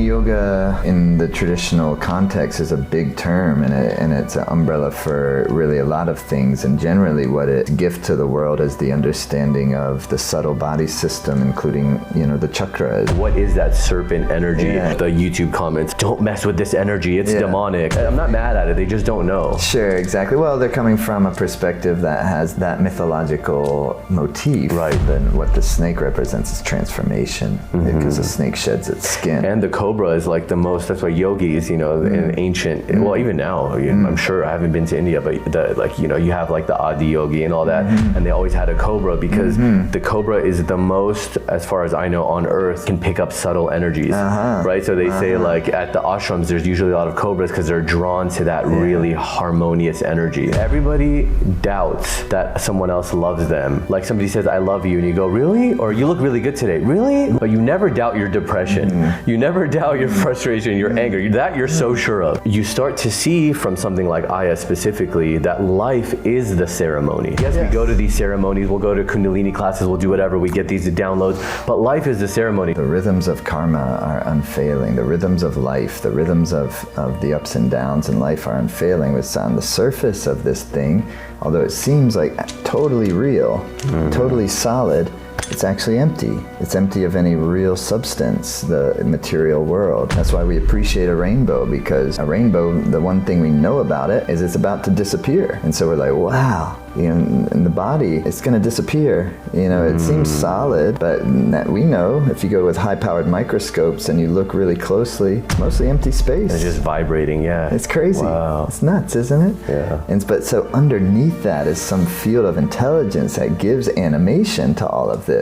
yoga in the traditional context is a big term, and it's an umbrella for really a lot of things, and generally what it gives to the world is the understanding of the subtle body system, including, the chakras. What is that serpent energy? Yeah. The YouTube comments, don't mess with this energy, it's demonic. I'm not mad at it, they just don't know. Sure, exactly. Well, they're coming from a perspective that has that mythological motif. Right. Then what the snake represents is transformation, because the snake sheds its skin. And the cobra is like the most, that's why yogis, in ancient, well, even now, I'm sure, I haven't been to India, but you have like the Adi yogi and all that, and they always had a cobra because the cobra is the most, as far as I know, on earth, can pick up subtle energies, right? So they say like at the ashrams, there's usually a lot of cobras because they're drawn to that really harmonious energy. Everybody doubts that someone else loves them. Like somebody says, I love you, and you go, really? Or you look really good today, really? But you never doubt your depression. You never doubt your frustration, your anger. That you're so sure of. You start to see from something like Aya specifically that life is the ceremony. Yes, we go to these ceremonies, we'll go to Kundalini classes, we'll do whatever, we get these downloads, but life is the ceremony. The rhythms of karma are unfailing. The rhythms of life, the rhythms of the ups and downs in life are unfailing. It's on the surface of this thing, although it seems like totally real, totally solid, it's actually empty. It's empty of any real substance, the material world. That's why we appreciate a rainbow, because a rainbow, the one thing we know about it is it's about to disappear. And so we're like, wow, in the body, it's gonna disappear. It seems solid, but we know if you go with high-powered microscopes and you look really closely, it's mostly empty space. It's just vibrating, yeah. It's crazy. Wow. It's nuts, isn't it? Yeah. But so underneath that is some field of intelligence that gives animation to all of this.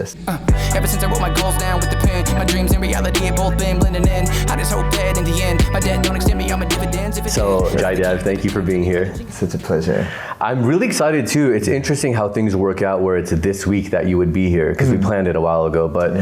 Ever since I wrote my goals down with the pen, my dreams and reality have both been blending in. I just hope that in the end, my dad don't extend me all my dividends. So, Jai Dad, thank you for being here. Such a pleasure. I'm really excited too. It's interesting how things work out where it's this week that you would be here, because we planned it a while ago, but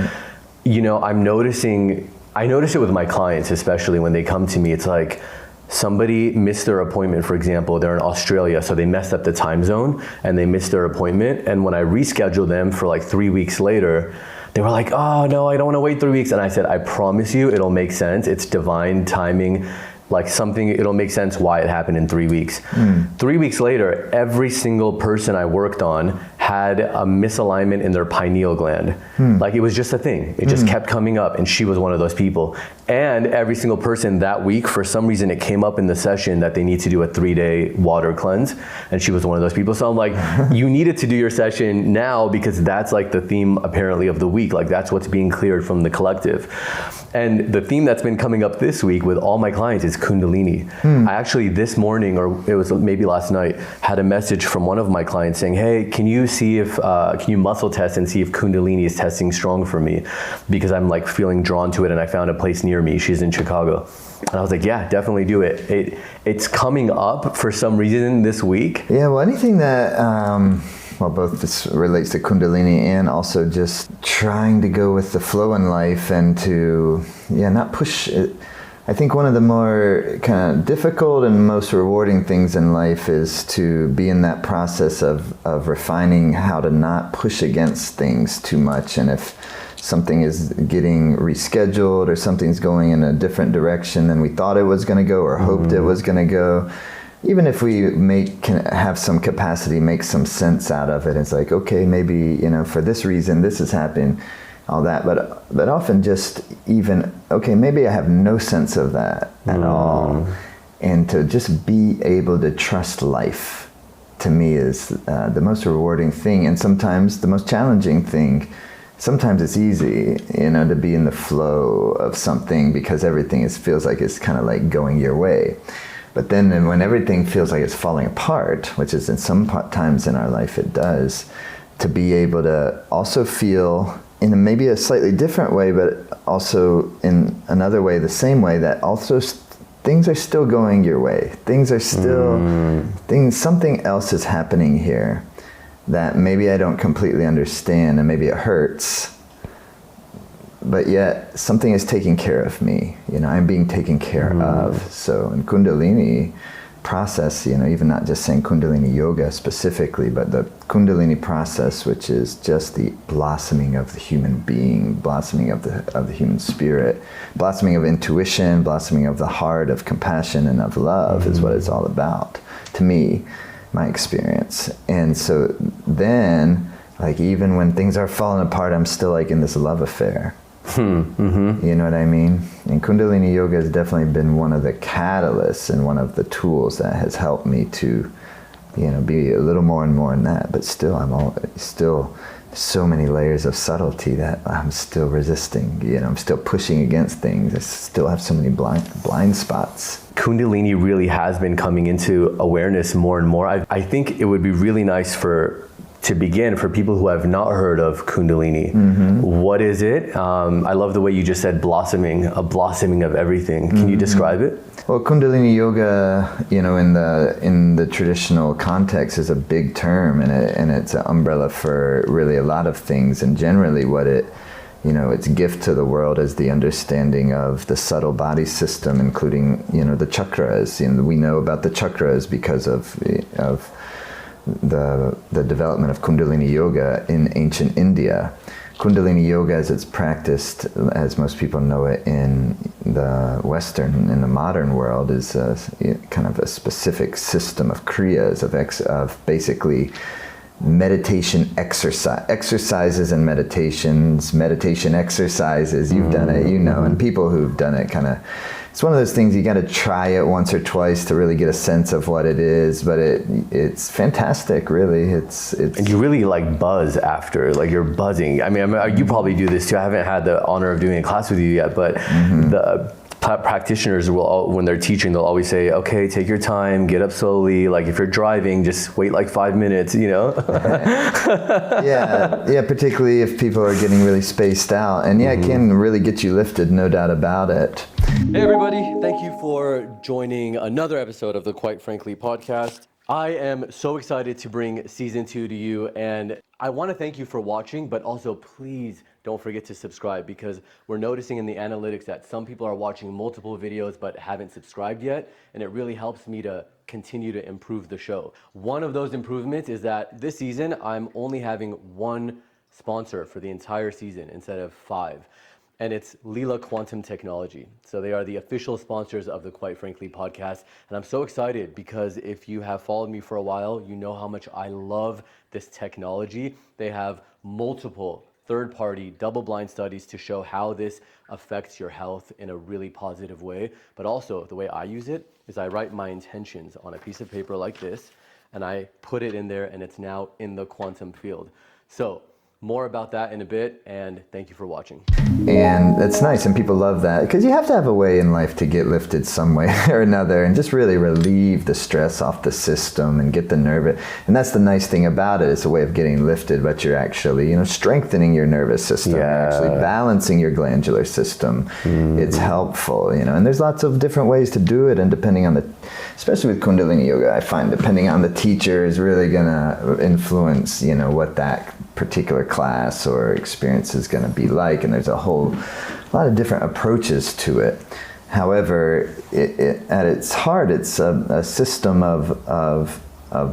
I'm noticing, I notice it with my clients, especially when they come to me, it's like, somebody missed their appointment, for example, they're in Australia, so they messed up the time zone and they missed their appointment. And when I rescheduled them for like 3 weeks later, they were like, oh no, I don't want to wait 3 weeks. And I said, I promise you, it'll make sense. It's divine timing. Like something, it'll make sense why it happened in 3 weeks. 3 weeks later, every single person I worked on had a misalignment in their pineal gland. Like it was just a thing. It just kept coming up, and she was one of those people. And every single person that week, for some reason, it came up in the session that they need to do a 3-day water cleanse, and she was one of those people. So I'm like, you needed to do your session now, because that's like the theme apparently of the week. Like that's what's being cleared from the collective. And the theme that's been coming up this week with all my clients is Kundalini. I actually this morning, or it was maybe last night, had a message from one of my clients saying, hey, can you see if, can you muscle test and see if Kundalini is testing strong for me? Because I'm like feeling drawn to it, and I found a place near me. She's in Chicago. And I was like, yeah, definitely do it. It's coming up for some reason this week. Yeah, well, anything that, both this relates to Kundalini and also just trying to go with the flow in life and to, not push it. I think one of the more kind of difficult and most rewarding things in life is to be in that process of refining how to not push against things too much. And if something is getting rescheduled or something's going in a different direction than we thought it was going to go or hoped it was going to go, even if we can have some capacity, make some sense out of it, it's like, okay, maybe, for this reason, this is happening, all that, but often just even, okay, maybe I have no sense of that at all. And to just be able to trust life, to me, is the most rewarding thing, and sometimes the most challenging thing. Sometimes it's easy, to be in the flow of something because everything feels like it's kind of like going your way. But then when everything feels like it's falling apart, which is in some times in our life it does, to be able to also feel in maybe a slightly different way, but also in another way, the same way, that also things are still going your way. Things are still, something else is happening here that maybe I don't completely understand, and maybe it hurts, but yet something is taking care of me. I'm being taken care of. So in Kundalini, process, even not just saying Kundalini yoga specifically, but the Kundalini process, which is just the blossoming of the human being, blossoming of the human spirit, blossoming of intuition, blossoming of the heart, of compassion and of love is what it's all about, to me, my experience. And so then, like, even when things are falling apart, I'm still like in this love affair. You know what I mean? And Kundalini yoga has definitely been one of the catalysts and one of the tools that has helped me to, be a little more and more in that. But still, still so many layers of subtlety that I'm still resisting. I'm still pushing against things. I still have so many blind spots. Kundalini really has been coming into awareness more and more. I think it would be really nice to begin, for people who have not heard of Kundalini. What is it? I love the way you just said blossoming, a blossoming of everything. Can you describe it? Well, Kundalini yoga, in the traditional context, is a big term, and it's an umbrella for really a lot of things. And generally, what its gift to the world is the understanding of the subtle body system, including the chakras. We know about the chakras because of the development of Kundalini yoga in ancient India. Kundalini yoga, as it's practiced, as most people know it in the modern world, is kind of a specific system of kriyas, of basically meditation exercises and meditation exercises. You've done it, and people who've done it it's one of those things you got to try it once or twice to really get a sense of what it is, but it's fantastic, really. It's and you really buzz after, you're buzzing. I mean, you probably do this too. I haven't had the honor of doing a class with you yet, but the practitioners when they're teaching, they'll always say, okay, take your time, get up slowly. If you're driving, just wait 5 minutes, Yeah, particularly if people are getting really spaced out. And it can really get you lifted, no doubt about it. Hey everybody, thank you for joining another episode of the Quite Frankly podcast. I am so excited to bring season 2 to you, and I want to thank you for watching, but also please don't forget to subscribe, because we're noticing in the analytics that some people are watching multiple videos but haven't subscribed yet, and it really helps me to continue to improve the show. One of those improvements is that this season I'm only having one sponsor for the entire season instead of 5. And it's Leela Quantum technology. So they are the official sponsors of the Quite Frankly podcast. And I'm so excited because if you have followed me for a while, you know how much I love this technology. They have multiple third-party double-blind studies to show how this affects your health in a really positive way. But also the way I use it is I write my intentions on a piece of paper like this, and I put it in there, and it's now in the quantum field. So more about that in a bit, and thank you for watching. And that's nice, and people love that, because you have to have a way in life to get lifted some way or another, and just really relieve the stress off the system and get the nerve. And that's the nice thing about it. It's a way of getting lifted, but you're actually, strengthening your nervous system. You're actually balancing your glandular system. It's helpful, and there's lots of different ways to do it, and depending on especially with Kundalini yoga, I find depending on the teacher is really gonna influence, what that particular class or experience is going to be like, and there's a lot of different approaches to it. However, at its heart, it's a system of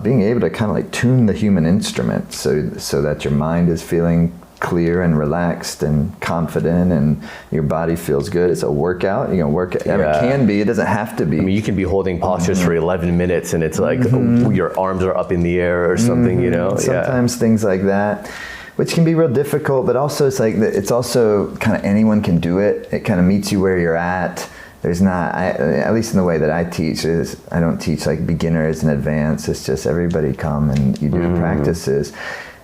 being able to kind of tune the human instrument so that your mind is feeling clear and relaxed and confident, and your body feels good. It's a workout. You can work it. It can be. It doesn't have to be. I mean, you can be holding postures for 11 minutes, and it's your arms are up in the air or something. Sometimes things like that, which can be real difficult. But also, it's also kind of anyone can do it. It kind of meets you where you're at. There's not, at least in the way that I teach, I don't teach beginners and advanced. It's just everybody come and you do the practices.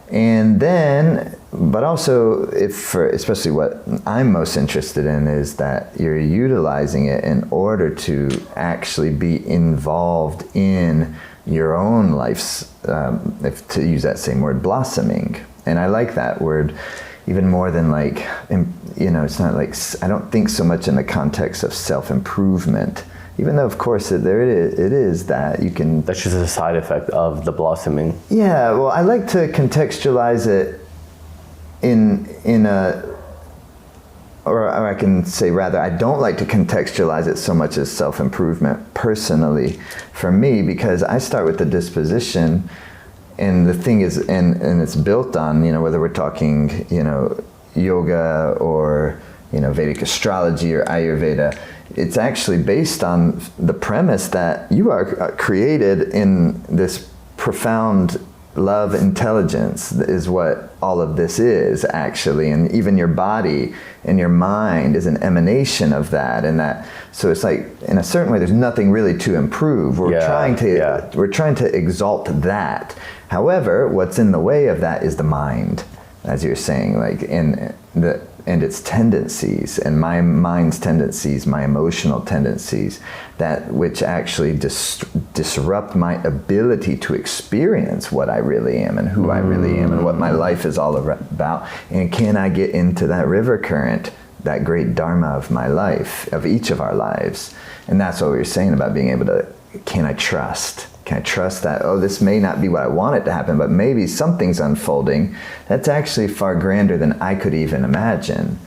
And then, but also, especially what I'm most interested in is that you're utilizing it in order to actually be involved in your own life's, to use that same word, blossoming. And I like that word even more than it's not I don't think so much in the context of self-improvement. Even though, of course, it is that you can... That's just a side effect of the blossoming. Yeah, well, I like to contextualize it in a or I can say rather, I don't like to contextualize it so much as self-improvement personally for me, because I start with the disposition, and the thing is, and it's built on, you know, whether we're talking, you know, yoga or, you know, Vedic astrology or Ayurveda, it's actually based on the premise that you are created in this profound love intelligence is what all of this is actually, and even your body and your mind is an emanation of that, and that, so it's like, in a certain way, there's nothing really to improve. We're trying to exalt that. However, what's in the way of that is the mind, as you're saying, like and its tendencies, and my mind's tendencies, my emotional tendencies, that which actually disrupt my ability to experience what I really am and who I really am and what my life is all about. And can I get into that river current, that great dharma of my life, of each of our lives? And that's what we were saying about being able to, can I trust? Can I trust that, oh, this may not be what I want it to happen, but maybe something's unfolding that's actually far grander than I could even imagine.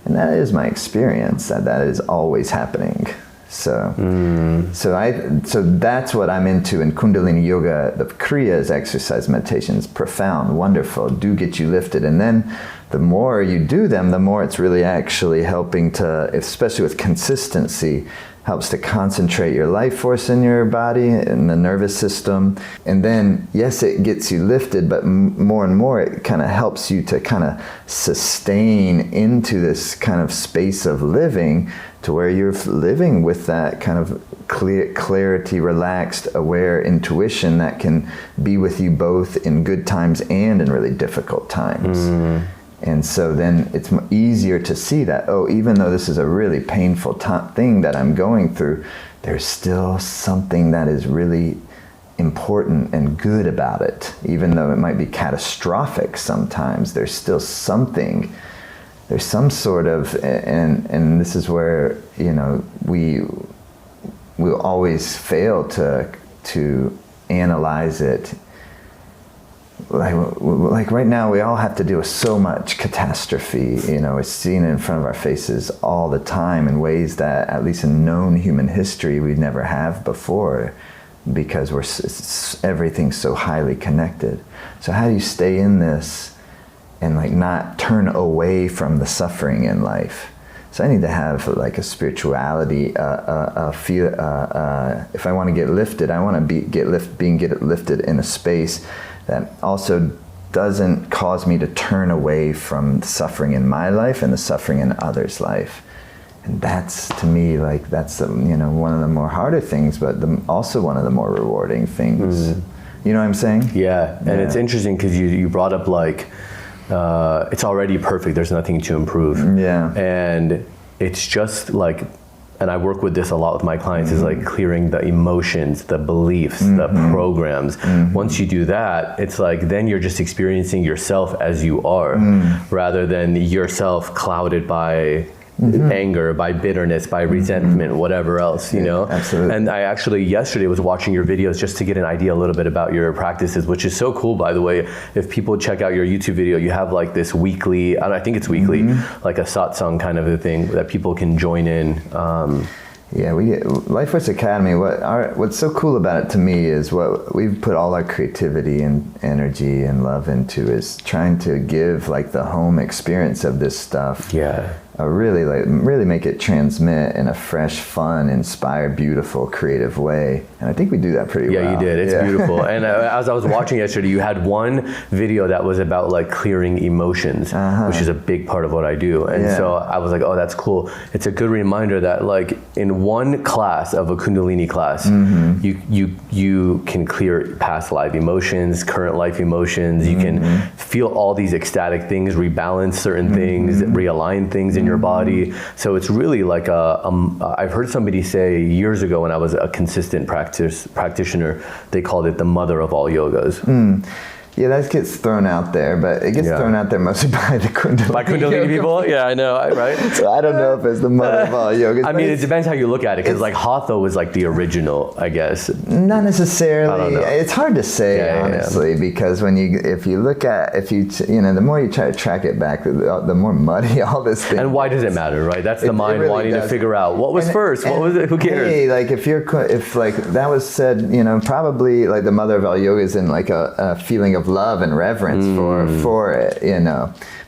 And that is my experience, that is always happening. So that's what I'm into in Kundalini Yoga. The Kriyas, exercise, meditations, profound, wonderful, do get you lifted. And then the more you do them, the more it's really actually helping to, especially with consistency, helps to concentrate your life force in your body, in the nervous system. And then, yes, it gets you lifted, but more and more it kind of helps you to kind of sustain into this kind of space of living, to where you're living with that kind of clarity, relaxed, aware intuition that can be with you both in good times and in really difficult times. And so then it's easier to see that, oh, even though this is a really painful thing that I'm going through, there's still something that is really important and good about it. Even though it might be catastrophic sometimes, there's still something, there's some sort of, and this is where, you know, we'll always fail to analyze it. Like right now, we all have to deal with so much catastrophe. You know, it's seen in front of our faces all the time in ways that, at least in known human history, we never have before, because everything's so highly connected. So how do you stay in this and like not turn away from the suffering in life? So I need to have like a spirituality, if I want to get lifted, I want to get lifted in a space that also doesn't cause me to turn away from the suffering in my life and the suffering in others' life. And that's, to me, like, that's, you know, one of the more harder things, but also one of the more rewarding things. You know what I'm saying? Yeah, and it's interesting because you brought up, like, it's already perfect, there's nothing to improve. Yeah. And it's just like, and I work with this a lot with my clients, is like clearing the emotions, the beliefs, the programs. Once you do that, it's like, then you're just experiencing yourself as you are, rather than yourself clouded by anger, by bitterness, by resentment, whatever else, you know? Absolutely. And I actually yesterday was watching your videos just to get an idea a little bit about your practices, which is so cool, by the way. If people check out your YouTube video, you have like this weekly, I think it's weekly, like a satsang kind of a thing that people can join in. Yeah, Life Force Academy, what's so cool about it to me is what we've put all our creativity and energy and love into is trying to give like the home experience of this stuff. Yeah. Really make it transmit in a fresh, fun, inspired, beautiful, creative way. And I think we do that pretty well. Yeah, you did. It's beautiful. And as I was watching yesterday, you had one video that was about like clearing emotions, which is a big part of what I do. And so I was like, oh, that's cool. It's a good reminder that like in one class of a Kundalini class, you can clear past life emotions, current life emotions. You can feel all these ecstatic things, rebalance certain things, realign things in your body. So it's really like I've heard somebody say years ago when I was a consistent practitioner, they called it the mother of all yogas. Yeah, that gets thrown out there, but it gets thrown out there mostly by the Kundalini. By Kundalini people? Yeah, I know, right? So I don't know if it's the mother of all yogas. I mean, it depends how you look at it, because like Hatha was like the original, I guess. Not necessarily. I don't know. It's hard to say, honestly, because if you the more you try to track it back, the more muddy all this thing. And why does it matter, right? That's the mind really wanting to figure out what was first, what was it, who cares? Hey, like if like that was said, probably like the mother of all yoga is in like a feeling of love and reverence for it,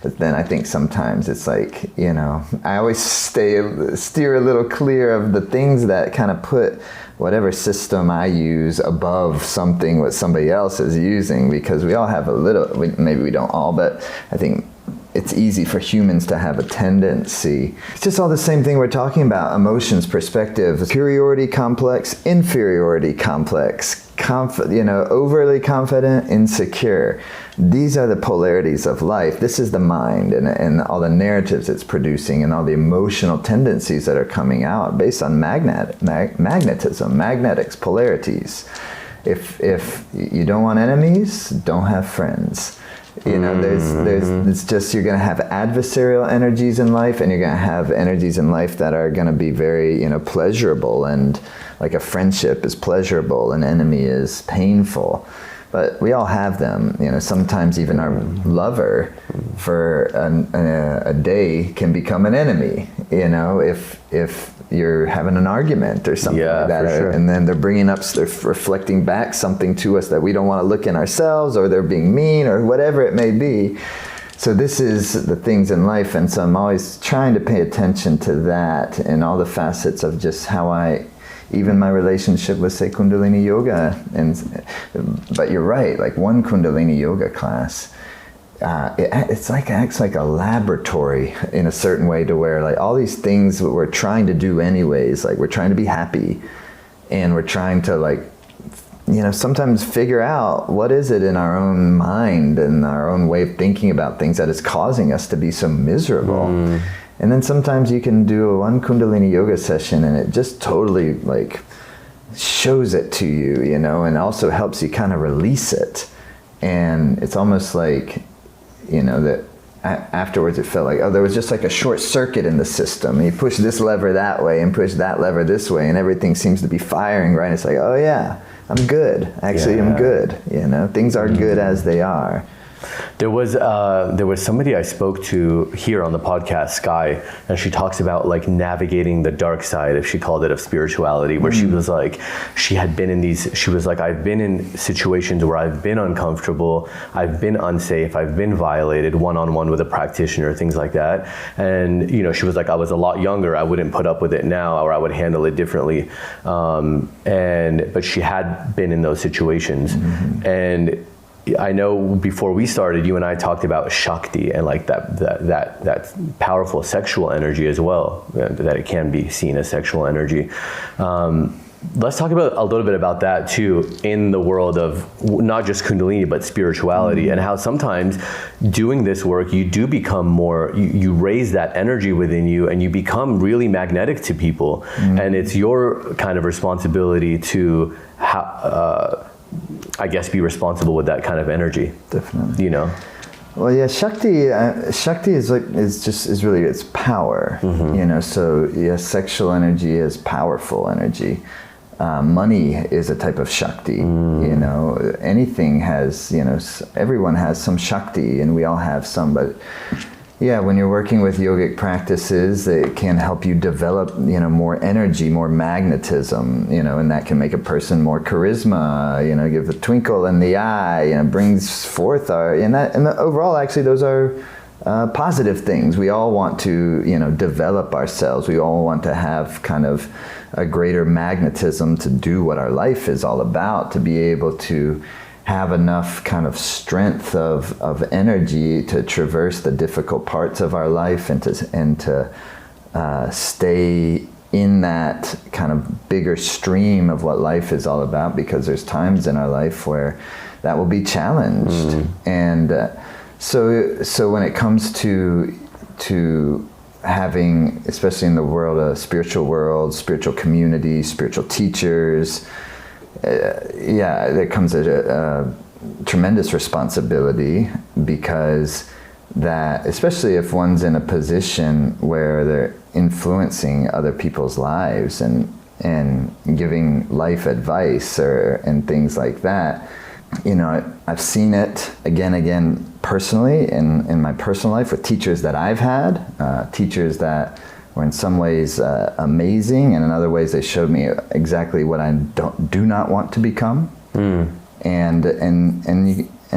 But then I think sometimes it's like, I always steer a little clear of the things that kind of put whatever system I use above something what somebody else is using, because we all have a little, maybe we don't all, but I think it's easy for humans to have a tendency. It's just all the same thing we're talking about: emotions, perspective, superiority complex, inferiority complex, overly confident, insecure. These are the polarities of life. This is the mind and all the narratives it's producing and all the emotional tendencies that are coming out based on magnetism, magnetics, polarities. If you don't want enemies, don't have friends. It's just, you're going to have adversarial energies in life, and you're going to have energies in life that are going to be very, pleasurable, and like a friendship is pleasurable, an enemy is painful. But we all have them, sometimes even our lover for a day can become an enemy, if you're having an argument or something like that. For sure. And then they're reflecting back something to us that we don't want to look in ourselves, or they're being mean, or whatever it may be. So this is the things in life, and so I'm always trying to pay attention to that and all the facets of just how even my relationship with, say, Kundalini yoga. But you're right, like one Kundalini yoga class, acts like a laboratory in a certain way, to where like all these things that we're trying to do anyways, like we're trying to be happy, and we're trying to sometimes figure out what is it in our own mind and our own way of thinking about things that is causing us to be so miserable. And then sometimes you can do one Kundalini yoga session and it just totally like shows it to you, and also helps you kind of release it. And it's almost like, that afterwards it felt like, there was just like a short circuit in the system. And you push this lever that way and push that lever this way, and everything seems to be firing, right? It's like, oh yeah, I'm good. Actually, I'm good. Things are good as they are. There was somebody I spoke to here on the podcast, Sky, and she talks about like navigating the dark side, if she called it, of spirituality, where she was like, I've been in situations where I've been uncomfortable, I've been unsafe, I've been violated one-on-one with a practitioner, things like that. And she was like, I was a lot younger, I wouldn't put up with it now, or I would handle it differently. But she had been in those situations. And I know before we started, you and I talked about Shakti and like that powerful sexual energy as well, that it can be seen as sexual energy. Let's talk about a little bit about that too, in the world of not just Kundalini, but spirituality, and how sometimes doing this work, you do become more, you raise that energy within you, and you become really magnetic to people. And it's your kind of responsibility to I guess be responsible with that kind of energy. Definitely. Well, yeah, Shakti is really its power. So yeah, sexual energy is powerful energy. Money is a type of Shakti. Anything has, everyone has some Shakti, and we all have some, but yeah, when you're working with yogic practices, it can help you develop, more energy, more magnetism, and that can make a person more charisma, give a twinkle in the eye, brings forth and overall, actually, those are positive things. We all want to, develop ourselves. We all want to have kind of a greater magnetism to do what our life is all about, to be able to have enough kind of strength of energy to traverse the difficult parts of our life, and to stay in that kind of bigger stream of what life is all about, because there's times in our life where that will be challenged. And so when it comes to having, especially in the world, spiritual community, spiritual teachers, there comes tremendous responsibility, because that, especially if one's in a position where they're influencing other people's lives and giving life advice and things like that, you know, I've seen it again personally in my personal life with teachers that I've had, teachers that were in some ways amazing, and in other ways they showed me exactly what I do not want to become. And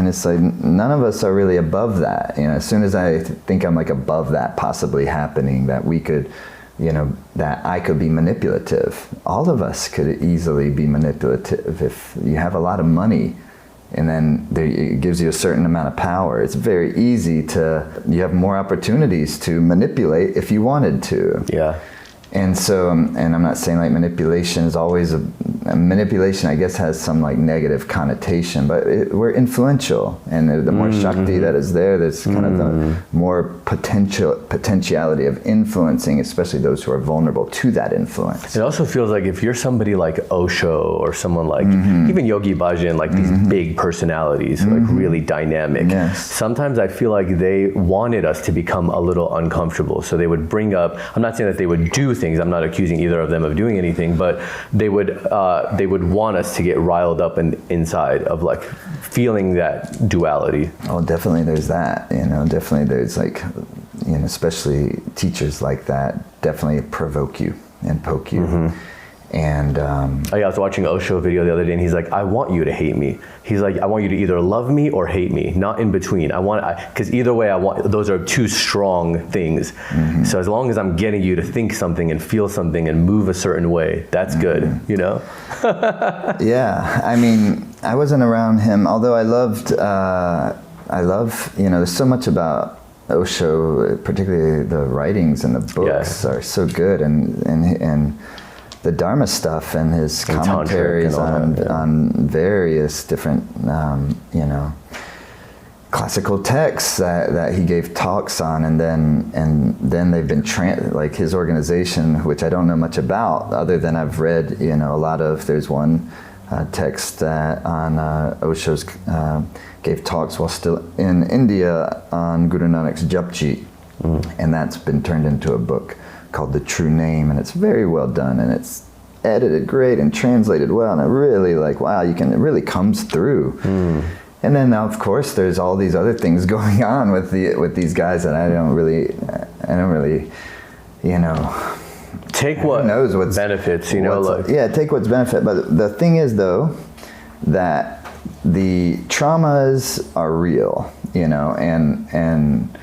it's like none of us are really above that. You know, as soon as I think I'm like above that possibly happening, that we could, you know, that I could be manipulative. All of us could easily be manipulative. If you have a lot of money and then it gives you a certain amount of power, it's very easy you have more opportunities to manipulate if you wanted to. Yeah. And so, and I'm not saying like manipulation is always manipulation, I guess, has some like negative connotation, but we're influential, and the more Shakti that is there, there's kind of the more potentiality of influencing, especially those who are vulnerable to that influence. It also feels like if you're somebody like Osho or someone like even Yogi Bhajan, like these big personalities, like really dynamic, sometimes I feel like they wanted us to become a little uncomfortable. So they would bring up, I'm not saying that they would do things, I'm not accusing either of them of doing anything, but they would want us to get riled up inside of like feeling that duality. Oh, definitely there's that, you know, definitely there's like, you know, especially teachers like that definitely provoke you and poke you. And I was watching Osho video the other day, and he's like, I want you to hate me. He's like, I want you to either love me or hate me, not in between. Because either way, those are two strong things. So as long as I'm getting you to think something and feel something and move a certain way, that's good, you know? Yeah, I mean, I wasn't around him, although I love, you know, there's so much about Osho, particularly the writings and the books are so good, and the Dharma stuff and his commentaries on various different, you know, classical texts that he gave talks on, and then they've been like his organization, which I don't know much about, other than I've read, you know, a lot of. There's one text that on Osho's gave talks while still in India on Guru Nanak's Japji, and that's been turned into a book called The True Name, and it's very well done, and it's edited great and translated well, and I really like, wow, it really comes through. And then now, of course, there's all these other things going on with these guys that I don't really, you know, take what knows what's benefits, you know, like take what's benefit. But the thing is, though, that the traumas are real, you know, and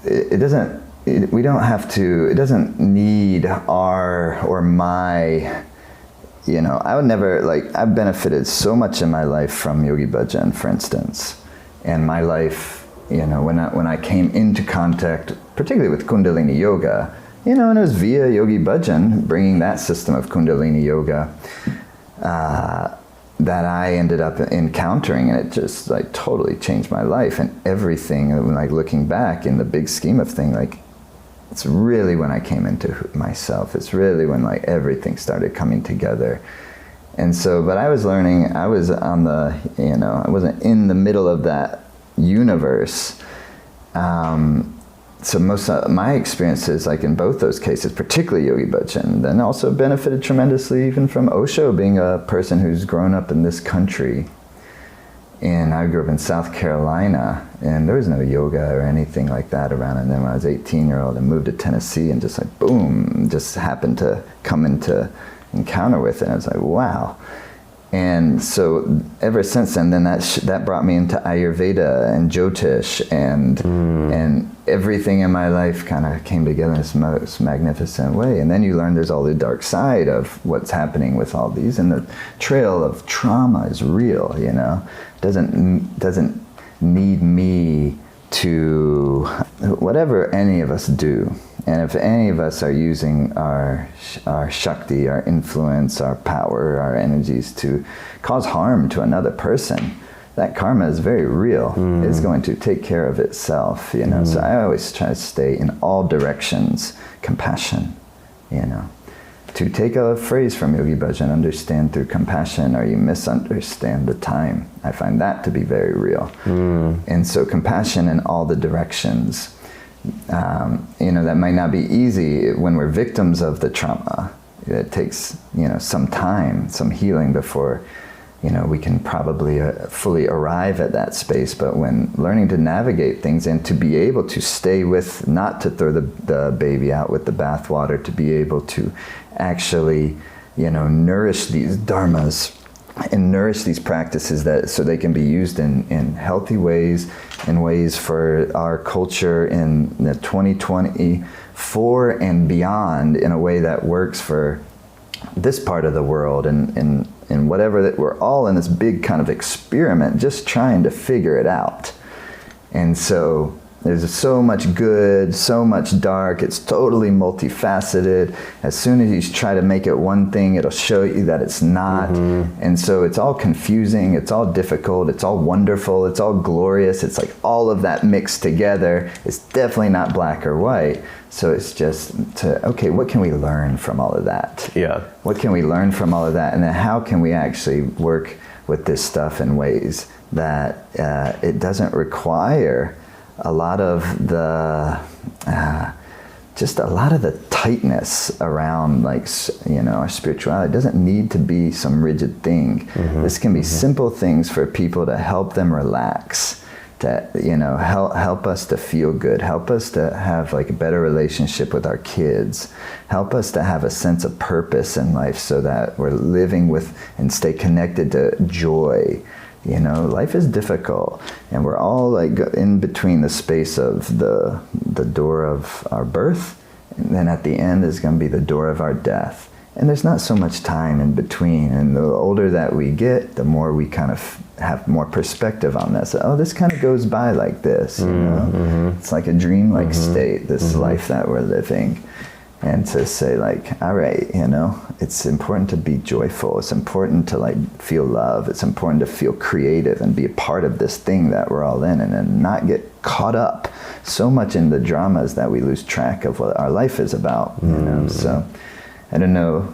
it doesn't. We don't have to, it doesn't need our or my, you know, I would never, like, I've benefited so much in my life from Yogi Bhajan, for instance. And my life, you know, when I came into contact, particularly with Kundalini Yoga, you know, and it was via Yogi Bhajan, bringing that system of Kundalini Yoga, that I ended up encountering, and it just like totally changed my life and everything. Like looking back in the big scheme of things, like, it's really when I came into myself. It's really when like everything started coming together. And so, but I was learning, I was on the, you know, I wasn't in the middle of that universe. So most of my experiences, like in both those cases, particularly Yogi Bhajan, then also benefited tremendously even from Osho, being a person who's grown up in this country. And I grew up in South Carolina, and there was no yoga or anything like that around. And then when I was 18-year-old, I moved to Tennessee, and just like, boom, just happened to come into encounter with it. And I was like, wow. And so ever since then that brought me into Ayurveda and Jyotish, and everything in my life kind of came together in this most magnificent way. And then you learn there's all the dark side of what's happening with all these, and the trail of trauma is real, you know. Doesn't need me to, whatever any of us do, and if any of us are using our Shakti, our influence, our power, our energies to cause harm to another person, that karma is very real. It's going to take care of itself, you know. So I always try to stay in all directions, compassion, you know, to take a phrase from Yogi Bhajan, understand through compassion, or you misunderstand the time. I find that to be very real. And so compassion in all the directions. That might not be easy when we're victims of the trauma. It takes, some time, some healing before, we can probably fully arrive at that space. But when learning to navigate things and to be able to stay with, not to throw the baby out with the bathwater, to be able to actually, nourish these dharmas and nourish these practices so they can be used in healthy ways, in ways for our culture in the 2024 and beyond, in a way that works for this part of the world, and whatever that we're all in this big kind of experiment, just trying to figure it out. And so there's so much good, so much dark. It's totally multifaceted. As soon as you try to make it one thing, it'll show you that it's not. And so it's all confusing, it's all difficult, it's all wonderful, it's all glorious. It's like all of that mixed together. It's definitely not black or white. So it's just okay, what can we learn from all of that? Yeah. What can we learn from all of that? And then how can we actually work with this stuff in ways that it doesn't require a lot of the tightness around, our spirituality. It doesn't need to be some rigid thing. This can be simple things for people to help them relax, to help us to feel good, help us to have a better relationship with our kids, help us to have a sense of purpose in life, so that we're living with and stay connected to joy. Life is difficult, and we're all in between the space of the door of our birth, and then at the end is going to be the door of our death. And there's not so much time in between. And the older that we get, the more we kind of have more perspective on this. Oh, this kind of goes by like this, It's like a dream-like state, this life that we're living. And to say all right, it's important to be joyful. It's important to feel love. It's important to feel creative and be a part of this thing that we're all in, and then not get caught up so much in the dramas that we lose track of what our life is about, So I don't know,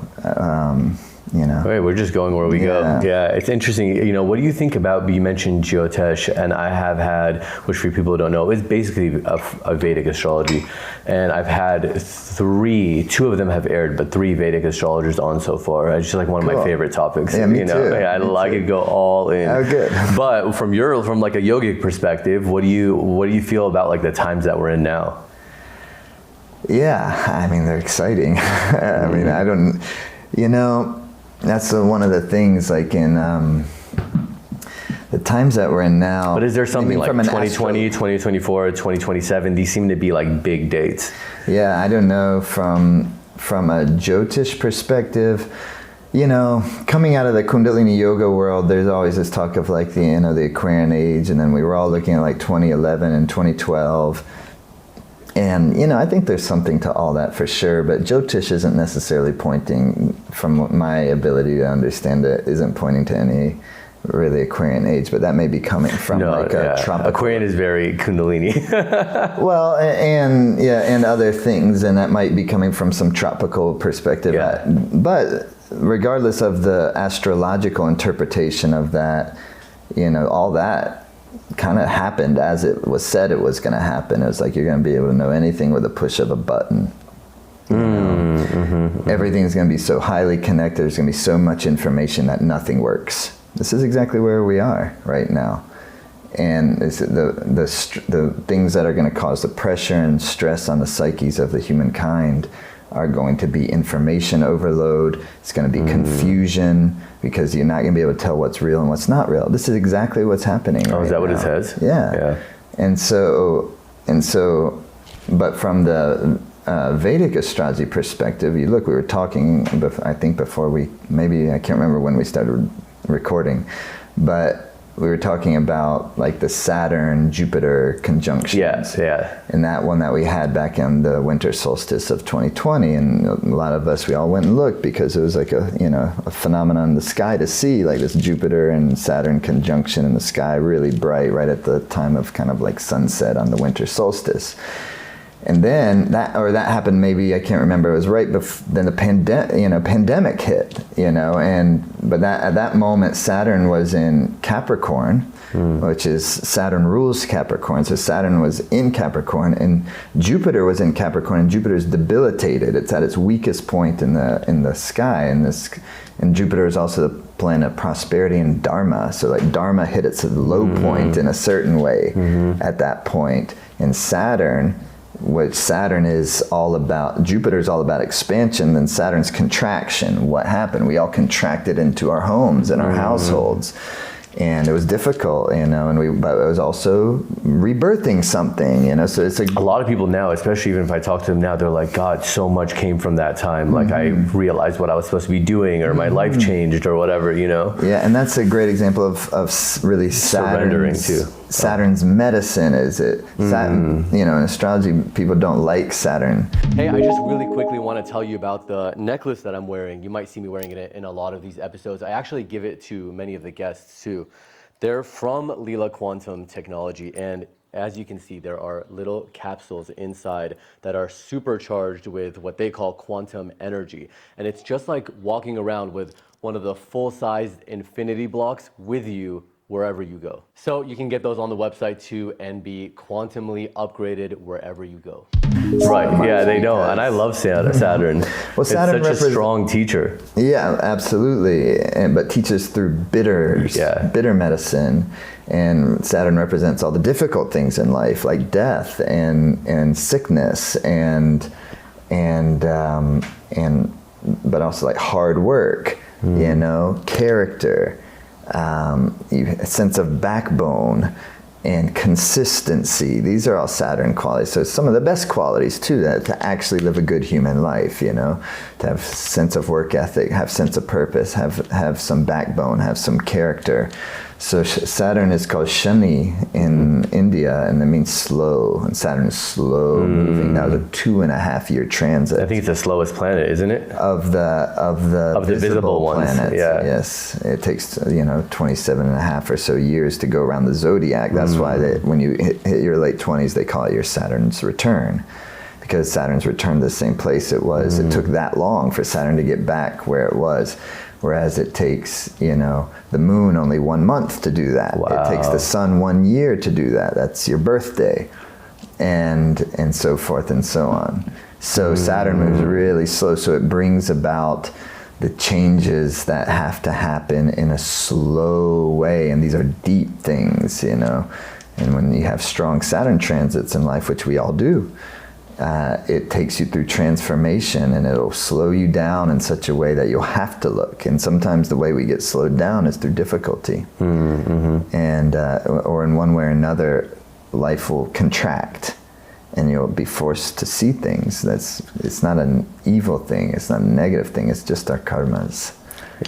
Right, we're just going where we go. Yeah, it's interesting. What do you think about, you mentioned Jyotish, and I have had, which for people who don't know, it's basically a Vedic astrology. And I've had two of them have aired, but 3 Vedic astrologers on so far. It's just one of my favorite topics. Yeah, me too. I like it, go all in. Oh, good. But from a yogic perspective, what do you feel about the times that we're in now? Yeah, they're exciting. I don't, that's one of the things, in the times that we're in now. But is there something like 2020, 2024, 2027? These seem to be big dates. Yeah, I don't know. From a Jyotish perspective, coming out of the Kundalini yoga world, there's always this talk of the Aquarian age, and then we were all looking at 2011 and 2012. And, I think there's something to all that for sure, but Jyotish isn't necessarily pointing, from my ability to understand it, isn't pointing to any really Aquarian age, but that may be coming from a tropical. Aquarian is very Kundalini. Well, and other things, and that might be coming from some tropical perspective. Yeah. But regardless of the astrological interpretation of that, all that kind of happened as it was said it was going to happen. It was you're going to be able to know anything with a push of a button. Everything's going to be so highly connected. There's going to be so much information that nothing works. This is exactly where we are right now. And it's the things that are going to cause the pressure and stress on the psyches of the humankind are going to be information overload. It's going to be confusion, because you're not going to be able to tell what's real and what's not real. This is exactly what's happening right now. Is that what it says? Yeah. And so, but from the Vedic astrology perspective, we were talking, I think before I can't remember when we started recording, but we were talking about the Saturn-Jupiter conjunctions. Yeah. And that one that we had back in the winter solstice of 2020, and a lot of us, we all went and looked because it was a phenomenon in the sky to see this Jupiter and Saturn conjunction in the sky, really bright right at the time of kind of sunset on the winter solstice. And then that happened maybe, I can't remember, it was right before, then the pandemic hit, but at that moment Saturn was in Capricorn, which is, Saturn rules Capricorn. So Saturn was in Capricorn, and Jupiter was in Capricorn, and Jupiter is debilitated. It's at its weakest point in the sky, and Jupiter is also the planet of prosperity and Dharma. So like Dharma hit its low point in a certain way at that point. And Saturn, which is all about, Jupiter's all about expansion, then Saturn's contraction. What happened? We all contracted into our homes and our households. And it was difficult, but it was also rebirthing something, so it's a lot of people now, especially even if I talk to them now, they're like, God, so much came from that time. Like I realized what I was supposed to be doing, or my life changed, or whatever, Yeah, and that's a great example of really surrendering too. Saturn's medicine, is it? Saturn, in astrology, people don't like Saturn. Hey, I just really quickly want to tell you about the necklace that I'm wearing. You might see me wearing it in a lot of these episodes. I actually give it to many of the guests too. They're from Leela Quantum technology, and as you can see, there are little capsules inside that are supercharged with what they call quantum energy. And it's just like walking around with one of the full-sized infinity blocks with you wherever you go. So you can get those on the website too and be quantumly upgraded wherever you go. Right, yeah, they don't. And I love Saturn. Well, Saturn it's such a strong teacher. Yeah, absolutely. But teaches through bitter medicine. And Saturn represents all the difficult things in life, like death and sickness but also like hard work, character, a sense of backbone and consistency. These are all Saturn qualities. So some of the best qualities too, to actually live a good human life, to have sense of work ethic, have sense of purpose, have some backbone, have some character. So Saturn is called Shani in India, and that means slow. And Saturn is slow moving. That was a 2.5 year transit. I think it's the slowest planet, isn't it? Of the visible planets. Yeah. Yes, it takes 27.5 or so years to go around the zodiac. That's why when you hit your late 20s, they call it your Saturn's return, because Saturn's returned to the same place it was. It took that long for Saturn to get back where it was. Whereas it takes, the moon only 1 month to do that. Wow. It takes the sun 1 year to do that. That's your birthday, and so forth and so on. So Saturn moves really slow, so it brings about the changes that have to happen in a slow way, and these are deep things, And when you have strong Saturn transits in life, which we all do, it takes you through transformation, and it'll slow you down in such a way that you'll have to look. And sometimes the way we get slowed down is through difficulty. And or in one way or another, life will contract, and you'll be forced to see things. It's not an evil thing, it's not a negative thing, it's just our karmas.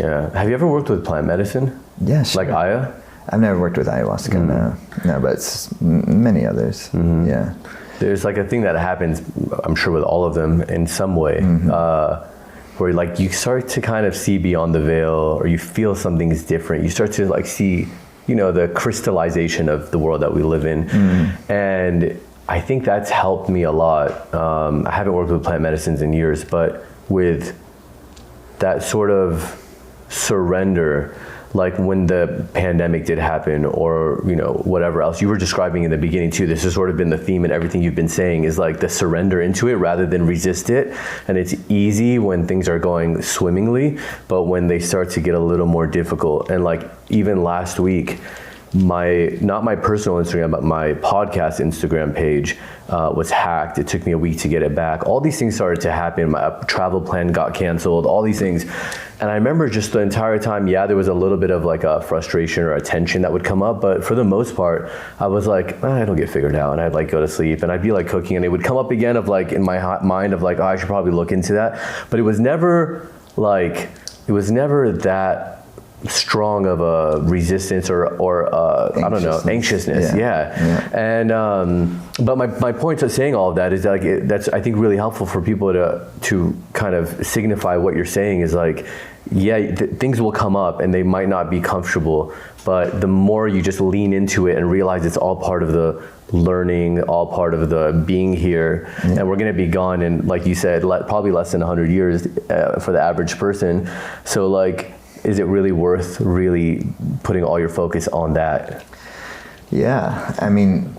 Yeah. Have you ever worked with plant medicine? Yeah, sure. Like Aya? I've never worked with ayahuasca, no, but it's many others. Yeah. There's like a thing that happens, I'm sure with all of them in some way, where like you start to kind of see beyond the veil, or you feel something's different. You start to like see, the crystallization of the world that we live in. And I think that's helped me a lot. I haven't worked with plant medicines in years, but with that sort of surrender, like when the pandemic did happen, or whatever else you were describing in the beginning too, this has sort of been the theme in everything you've been saying, is like the surrender into it rather than resist it. And it's easy when things are going swimmingly, but when they start to get a little more difficult, and like even last week, not my personal Instagram, but my podcast Instagram page was hacked. It took me a week to get it back. All these things started to happen. My travel plan got canceled, all these things. And I remember just the entire time, there was a little bit of like a frustration or a tension that would come up, but for the most part, I was like, it'll get figured out. And I'd like go to sleep, and I'd be like cooking, and it would come up again of like in my mind of like, I should probably look into that. But it was never that strong of a resistance or I don't know, anxiousness. Yeah. And but my point of saying all of that is like that's I think really helpful for people to kind of signify what you're saying is like, things will come up and they might not be comfortable, but the more you just lean into it and realize it's all part of the learning, all part of the being here, and we're going to be gone in, like you said, probably less than 100 years for the average person. So like, is it really worth really putting all your focus on that? Yeah, I mean,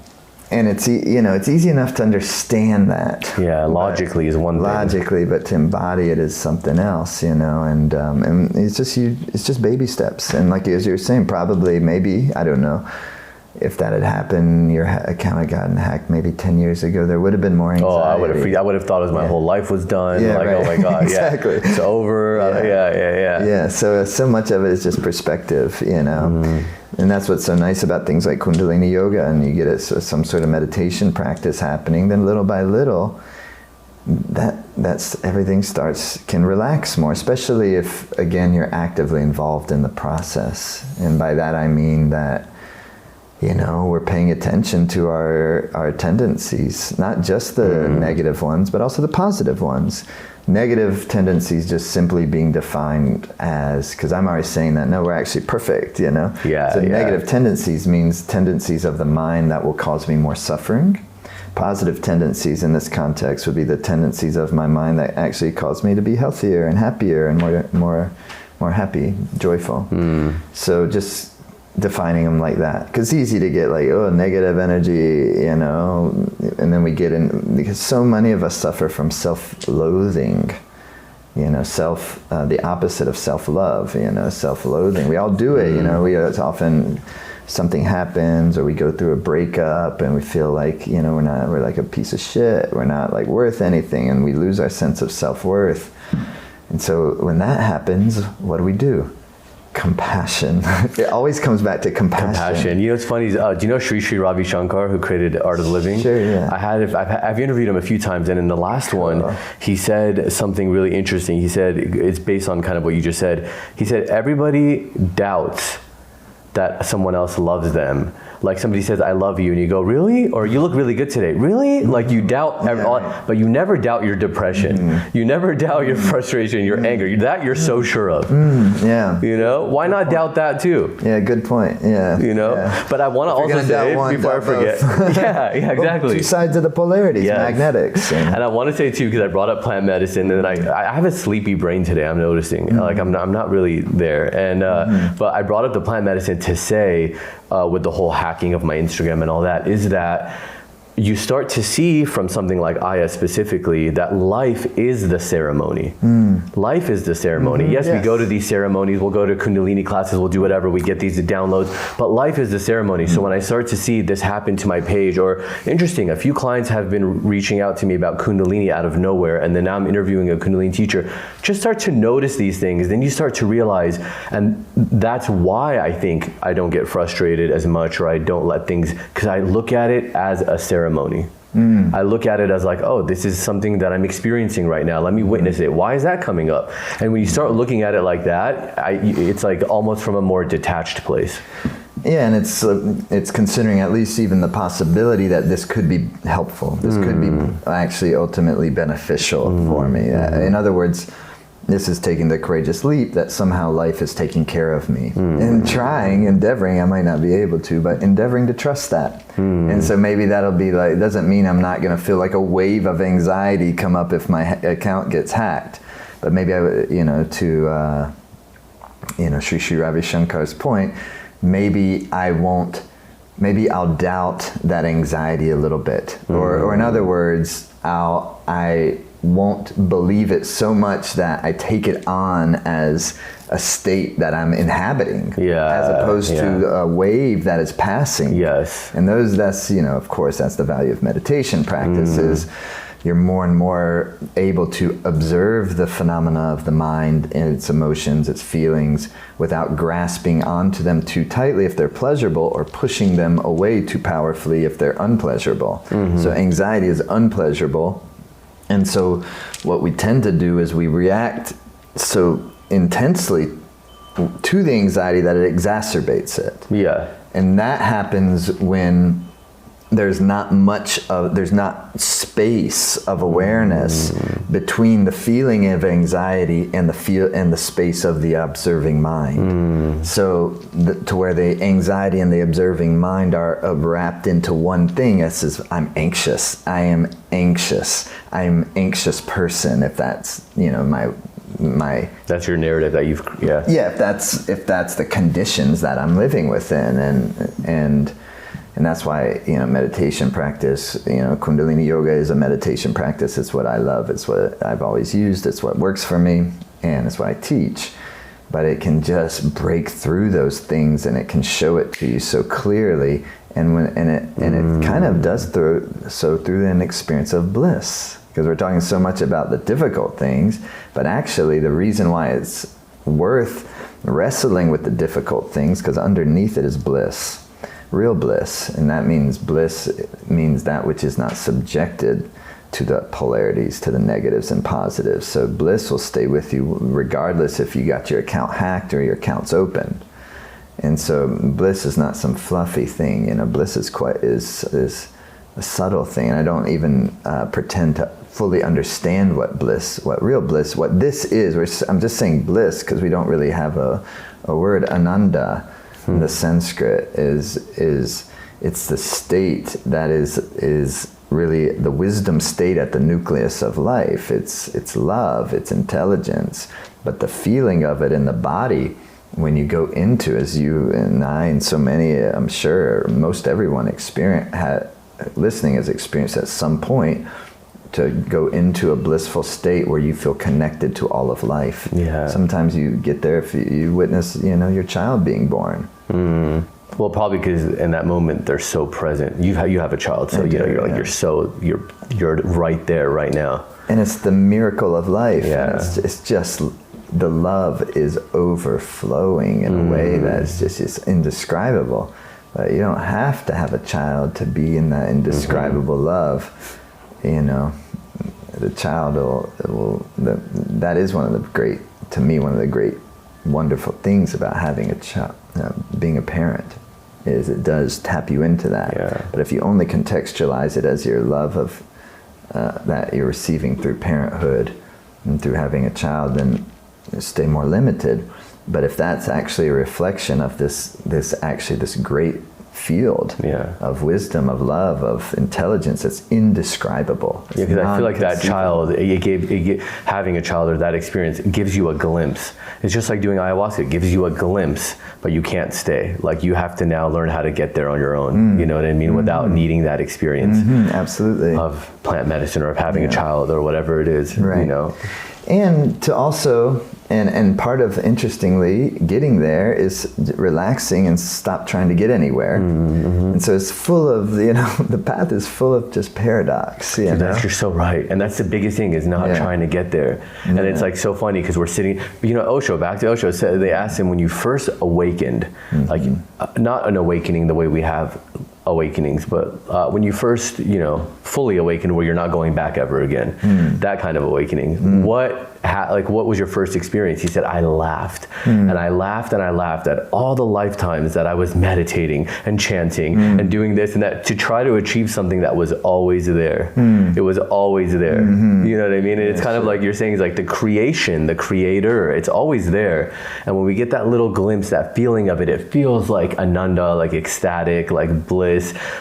and it's easy enough to understand that. Yeah, logically is one thing. Logically, but to embody it is something else, and it's just baby steps. And like as you were saying, probably, maybe, I don't know, if that had happened, your account had gotten hacked maybe 10 years ago, there would have been more anxiety. Oh, I would have thought my whole life was done. Yeah, oh my God, exactly. It's over. Yeah, so much of it is just perspective, And that's what's so nice about things like Kundalini yoga, and you get some sort of meditation practice happening, then little by little, that's everything can relax more, especially if, again, you're actively involved in the process. And by that I mean that, we're paying attention to our tendencies, not just the negative ones, but also the positive ones. Negative tendencies just simply being defined as, because I'm always saying that, no, we're actually perfect, Negative tendencies means tendencies of the mind that will cause me more suffering. Positive tendencies in this context would be the tendencies of my mind that actually cause me to be healthier and happier and more happy, joyful. So just defining them like that, because it's easy to get like, negative energy, and then we get in, because so many of us suffer from self-loathing, the opposite of self-love, self-loathing. We all do it, it's often something happens, or we go through a breakup and we feel like, we're like a piece of shit, we're not like worth anything, and we lose our sense of self-worth. And so when that happens, what do? Compassion. It always comes back to compassion. It's funny. Do you know Sri Ravi Shankar, who created Art of Living? Sure, yeah. I've interviewed him a few times, and in the last one, he said something really interesting. He said, it's based on kind of what you just said. He said, everybody doubts that someone else loves them. Like somebody says, I love you, and you go, really? Or you look really good today. Really? Like you doubt, but you never doubt your depression. You never doubt your frustration, your anger. That you're so sure of. Why not doubt that too? Yeah, good point. Yeah. But I want to also say, before I forget. Yeah, exactly. Two sides of the polarities, magnetics. And I want to say too, because I brought up plant medicine, and I have a sleepy brain today, I'm noticing. Like I'm not really there. And but I brought up the plant medicine to say, with the whole hacking of my Instagram and all that, is that you start to see from something like Aya specifically that life is the ceremony. Life is the ceremony. Yes, we go to these ceremonies, we'll go to Kundalini classes, we'll do whatever, we get these downloads, but life is the ceremony. So when I start to see this happen to my page, or interesting, a few clients have been reaching out to me about Kundalini out of nowhere, and then now I'm interviewing a Kundalini teacher, just start to notice these things, then you start to realize, and that's why I think I don't get frustrated as much, or I don't let things, because I look at it as a ceremony. I look at it as like, this is something that I'm experiencing right now. Let me witness it. Why is that coming up? And when you start looking at it like that, it's like almost from a more detached place. Yeah, and it's considering at least even the possibility that this could be helpful. This could be actually ultimately beneficial for me. In other words, this is taking the courageous leap that somehow life is taking care of me. And endeavoring, I might not be able to, but endeavoring to trust that. And so maybe that'll be like, doesn't mean I'm not going to feel like a wave of anxiety come up if my account gets hacked. But maybe to Sri Ravi Shankar's point, maybe I'll doubt that anxiety a little bit. Or in other words, I won't believe it so much that I take it on as a state that I'm inhabiting, as opposed to a wave that is passing. Yes. And that's of course, that's the value of meditation practices. You're more and more able to observe the phenomena of the mind and its emotions, its feelings, without grasping onto them too tightly if they're pleasurable, or pushing them away too powerfully if they're unpleasurable. So anxiety is unpleasurable. And so what we tend to do is we react so intensely to the anxiety that it exacerbates it. Yeah. And that happens when there's not space of awareness between the feeling of anxiety and the space of the observing mind. So to where the anxiety and the observing mind are wrapped into one thing. It says, I'm anxious. I am anxious. I'm an anxious person. If that's, you know, my that's your narrative that you've if that's the conditions that I'm living within, and that's why, you know, meditation practice, you know, Kundalini yoga is a meditation practice. It's what I love. It's what I've always used. It's what works for me, and it's what I teach. But it can just break through those things, and it can show it to you so clearly, and it kind of does through an experience of bliss. Because we're talking so much about the difficult things, but actually the reason why it's worth wrestling with the difficult things, because underneath it is bliss, real bliss. And that means bliss means that which is not subjected to the polarities, to the negatives and positives. So bliss will stay with you regardless if you got your account hacked or your account's open. And so bliss is not some fluffy thing, you know, bliss is a subtle thing. And I don't even pretend to fully understand what real bliss, what this is. I'm just saying bliss because we don't really have a word. Ananda in the Sanskrit is it's the state that is really the wisdom state at the nucleus of life. It's love, it's intelligence, but the feeling of it in the body when you go into, as you and I and so many, I'm sure most everyone listening has experienced at some point, to go into a blissful state where you feel connected to all of life. Yeah. Sometimes you get there if you witness, you know, your child being born. Well, probably because in that moment they're so present. You have a child, so you know you're right there right now. And it's the miracle of life. Yeah. It's just the love is overflowing in a way that's just indescribable. But you don't have to have a child to be in that indescribable love. You know, the child that is one of the great, to me, one of the great wonderful things about having a child, being a parent, is it does tap you into that. Yeah. But if you only contextualize it as your love of that you're receiving through parenthood and through having a child, then you stay more limited. But if that's actually a reflection of this great field of wisdom, of love, of intelligence, that's indescribable. Yeah, because I feel like that child, having a child or that experience, it gives you a glimpse. It's just like doing ayahuasca. It gives you a glimpse, but you can't stay. Like you have to now learn how to get there on your own. You know what I mean? Without needing that experience. Absolutely. Of plant medicine or of having a child or whatever it is. Right. You know. And to also, and part of, interestingly, getting there is relaxing and stop trying to get anywhere. And so it's full of, you know, the path is full of just paradox. You're so right. And that's the biggest thing, is not trying to get there. And it's like so funny because we're sitting, you know, back to Osho, said, they asked him, when you first awakened, like not an awakening the way we have awakenings, but when you first, you know, fully awakened where you're not going back ever again, that kind of awakening, what was your first experience? He said, I laughed and I laughed and I laughed at all the lifetimes that I was meditating and chanting and doing this and that to try to achieve something that was always there. It was always there. You know what I mean? And it's kind of like you're saying, it's like the creation, the creator, it's always there. And when we get that little glimpse, that feeling of it, it feels like ananda, like ecstatic, like bliss.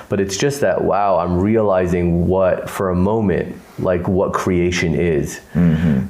But it's just that, wow, I'm realizing what, for a moment, like what creation is.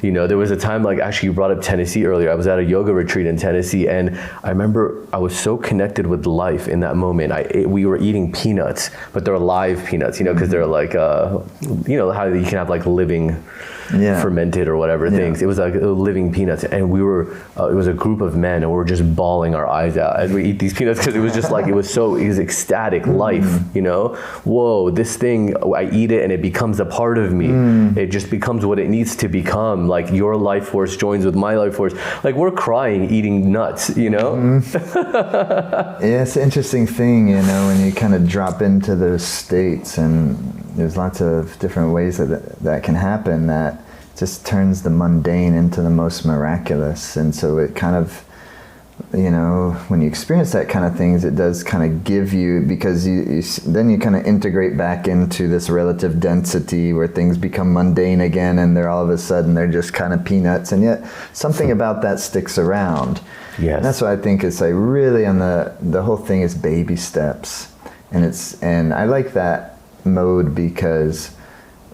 You know, there was a time, like actually you brought up Tennessee earlier. I was at a yoga retreat in Tennessee, and I remember I was so connected with life in that moment. We were eating peanuts, but they're live peanuts, you know, because they're like, you know, how you can have like living fermented or whatever things. It was like living peanuts, and we were, it was a group of men, and we were just bawling our eyes out as we eat these peanuts, because it was just like, it was ecstatic life, you know? Whoa, this thing, I eat it and it becomes a part of me. It just becomes what it needs to become. Like your life force joins with my life force. Like we're crying eating nuts, you know? Yeah, it's an interesting thing, you know, when you kind of drop into those states, and there's lots of different ways that can happen, that just turns the mundane into the most miraculous. And so it kind of you know, when you experience that kind of things, it does kind of give you, because then you kind of integrate back into this relative density where things become mundane again, and they're all of a sudden they're just kind of peanuts, and yet something about that sticks around. Yes. And that's what I think is like really on the whole thing is baby steps, and I like that mode because,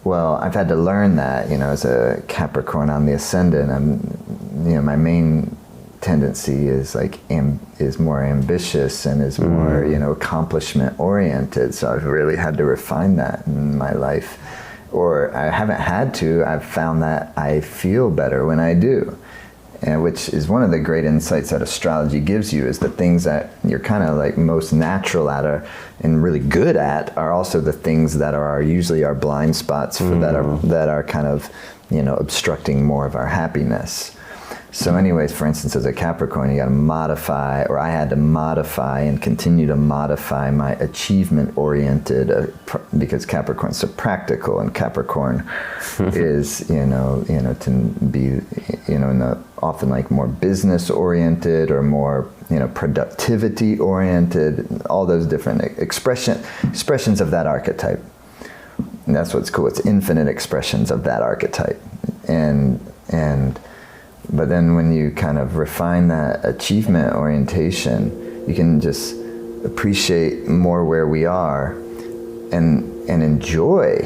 well, I've had to learn that, you know, as a Capricorn on the ascendant, you know, my main tendency is like is more ambitious and is more, you know, accomplishment oriented. So I've really had to refine that in my life, or I haven't had to. I've found that I feel better when I do, and which is one of the great insights that astrology gives you, is the things that you're kind of like most natural at and really good at are also the things that are usually our blind spots that are kind of, you know, obstructing more of our happiness. So anyways, for instance, as a Capricorn, you got to modify, or I had to modify and continue to modify my achievement-oriented, because Capricorn's so practical, and Capricorn is, you know, to be, you know, often like more business-oriented or more, you know, productivity-oriented, all those different expressions of that archetype. And that's what's cool. It's infinite expressions of that archetype, but then when you kind of refine that achievement orientation, you can just appreciate more where we are and enjoy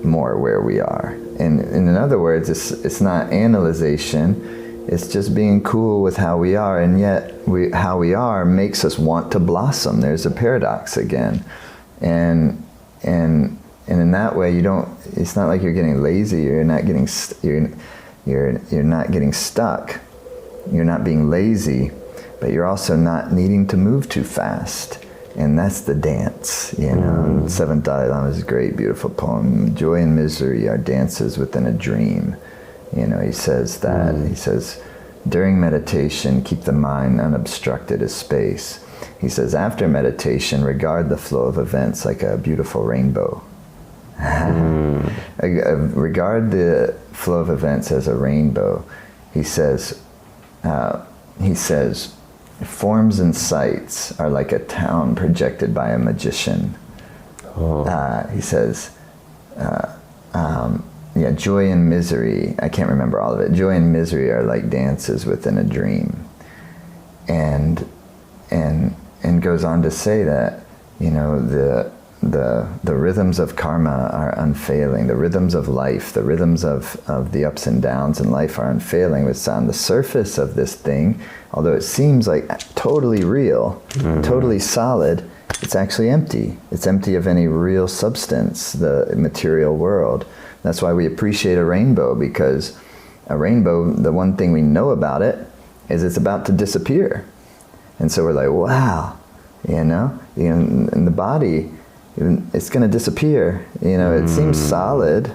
more where we are. And in other words, it's not analyzation, it's just being cool with how we are, and yet how we are makes us want to blossom. There's a paradox again. And in that way, it's not like you're getting lazy, you're not getting you're not getting stuck, you're not being lazy, but you're also not needing to move too fast. And that's the dance, you know. Seventh Dalai Lama's great, beautiful poem, "Joy and misery are dances within a dream." You know, he says that. He says, during meditation, keep the mind unobstructed as space. He says, after meditation, regard the flow of events like a beautiful rainbow. Regard the flow of events as a rainbow. He says, forms and sights are like a town projected by a magician. He says, joy and misery, I can't remember all of it. Joy and misery are like dances within a dream. And goes on to say that, you know, the rhythms of karma are unfailing. The rhythms of life, the rhythms of the ups and downs in life are unfailing. It's on the surface of this thing, although it seems like totally real, totally solid, it's actually empty. It's empty of any real substance, the material world. That's why we appreciate a rainbow, because a rainbow, the one thing we know about it is it's about to disappear. And so we're like, wow, you know, in the body, it's going to disappear. You know, it seems solid,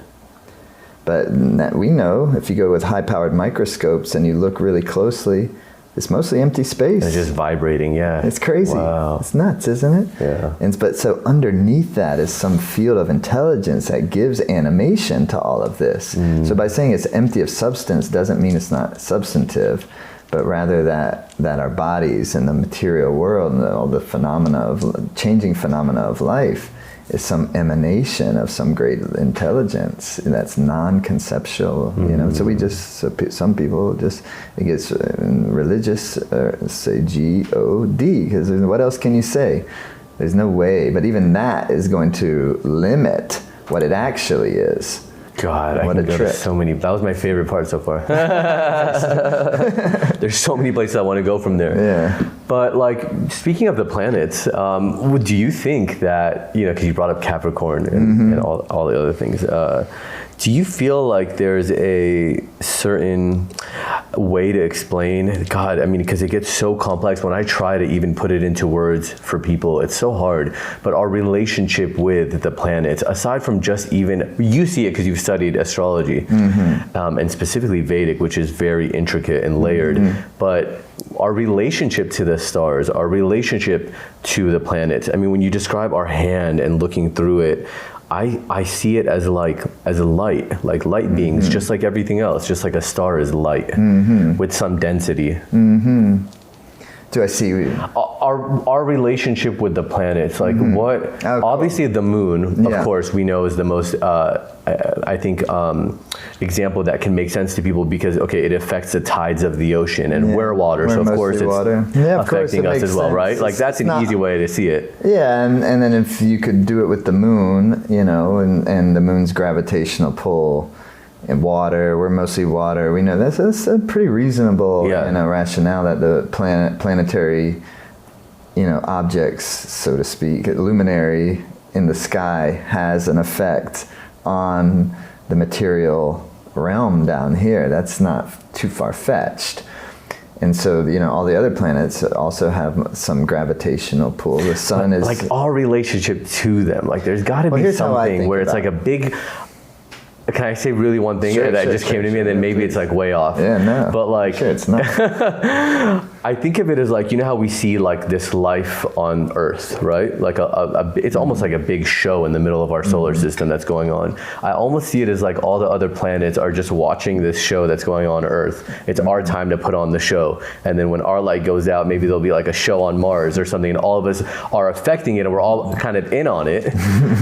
but we know if you go with high-powered microscopes and you look really closely, it's mostly empty space. It's just vibrating, yeah. It's crazy. Wow. It's nuts, isn't it? Yeah. But so underneath that is some field of intelligence that gives animation to all of this. So by saying it's empty of substance doesn't mean it's not substantive, but rather that our bodies and the material world and all the changing phenomena of life is some emanation of some great intelligence that's non-conceptual, you know. So some people just, it gets religious, say G-O-D, because what else can you say? There's no way, but even that is going to limit what it actually is. God, what I can go trip. to so many. That was my favorite part so far. There's so many places I want to go from there. Yeah. But like, speaking of the planets, do you think that, you know, because you brought up Capricorn and all the other things, do you feel like there's a certain way to explain, God, I mean, because it gets so complex when I try to even put it into words for people, it's so hard, but our relationship with the planets, aside from just even, you see it because you've studied astrology, and specifically Vedic, which is very intricate and layered, but our relationship to the stars, our relationship to the planets, I mean, when you describe our hand and looking through it, I see it as a light beings, just like everything else, just like a star is light with some density. Do I see? Our relationship with the planets, like what? Oh, cool. Obviously, the moon, of Yeah. course, we know is the most. I think example that can make sense to people because it affects the tides of the ocean, and we're water, so of course it's water. Yeah, of course, affecting it us makes as well, sense. right? Like that's an easy way to see it. Yeah, and then if you could do it with the moon, you know, and the moon's gravitational pull. And water, we're mostly water. We know that's a pretty reasonable, rationale that the planetary, objects, so to speak, luminary in the sky has an effect on the material realm down here. That's not too far-fetched. And so, all the other planets also have some gravitational pull. The sun is... Like our relationship to them, like there's got to be something where it's like a big... Can I say really one thing that just came to me, and then maybe it's like way off? Yeah, no. But like, it's not. I think of it as like, how we see like this life on Earth, right? Like it's almost like a big show in the middle of our solar system that's going on. I almost see it as like all the other planets are just watching this show that's going on Earth. It's our time to put on the show. And then when our light goes out, maybe there'll be like a show on Mars or something, and all of us are affecting it, and we're all kind of in on it.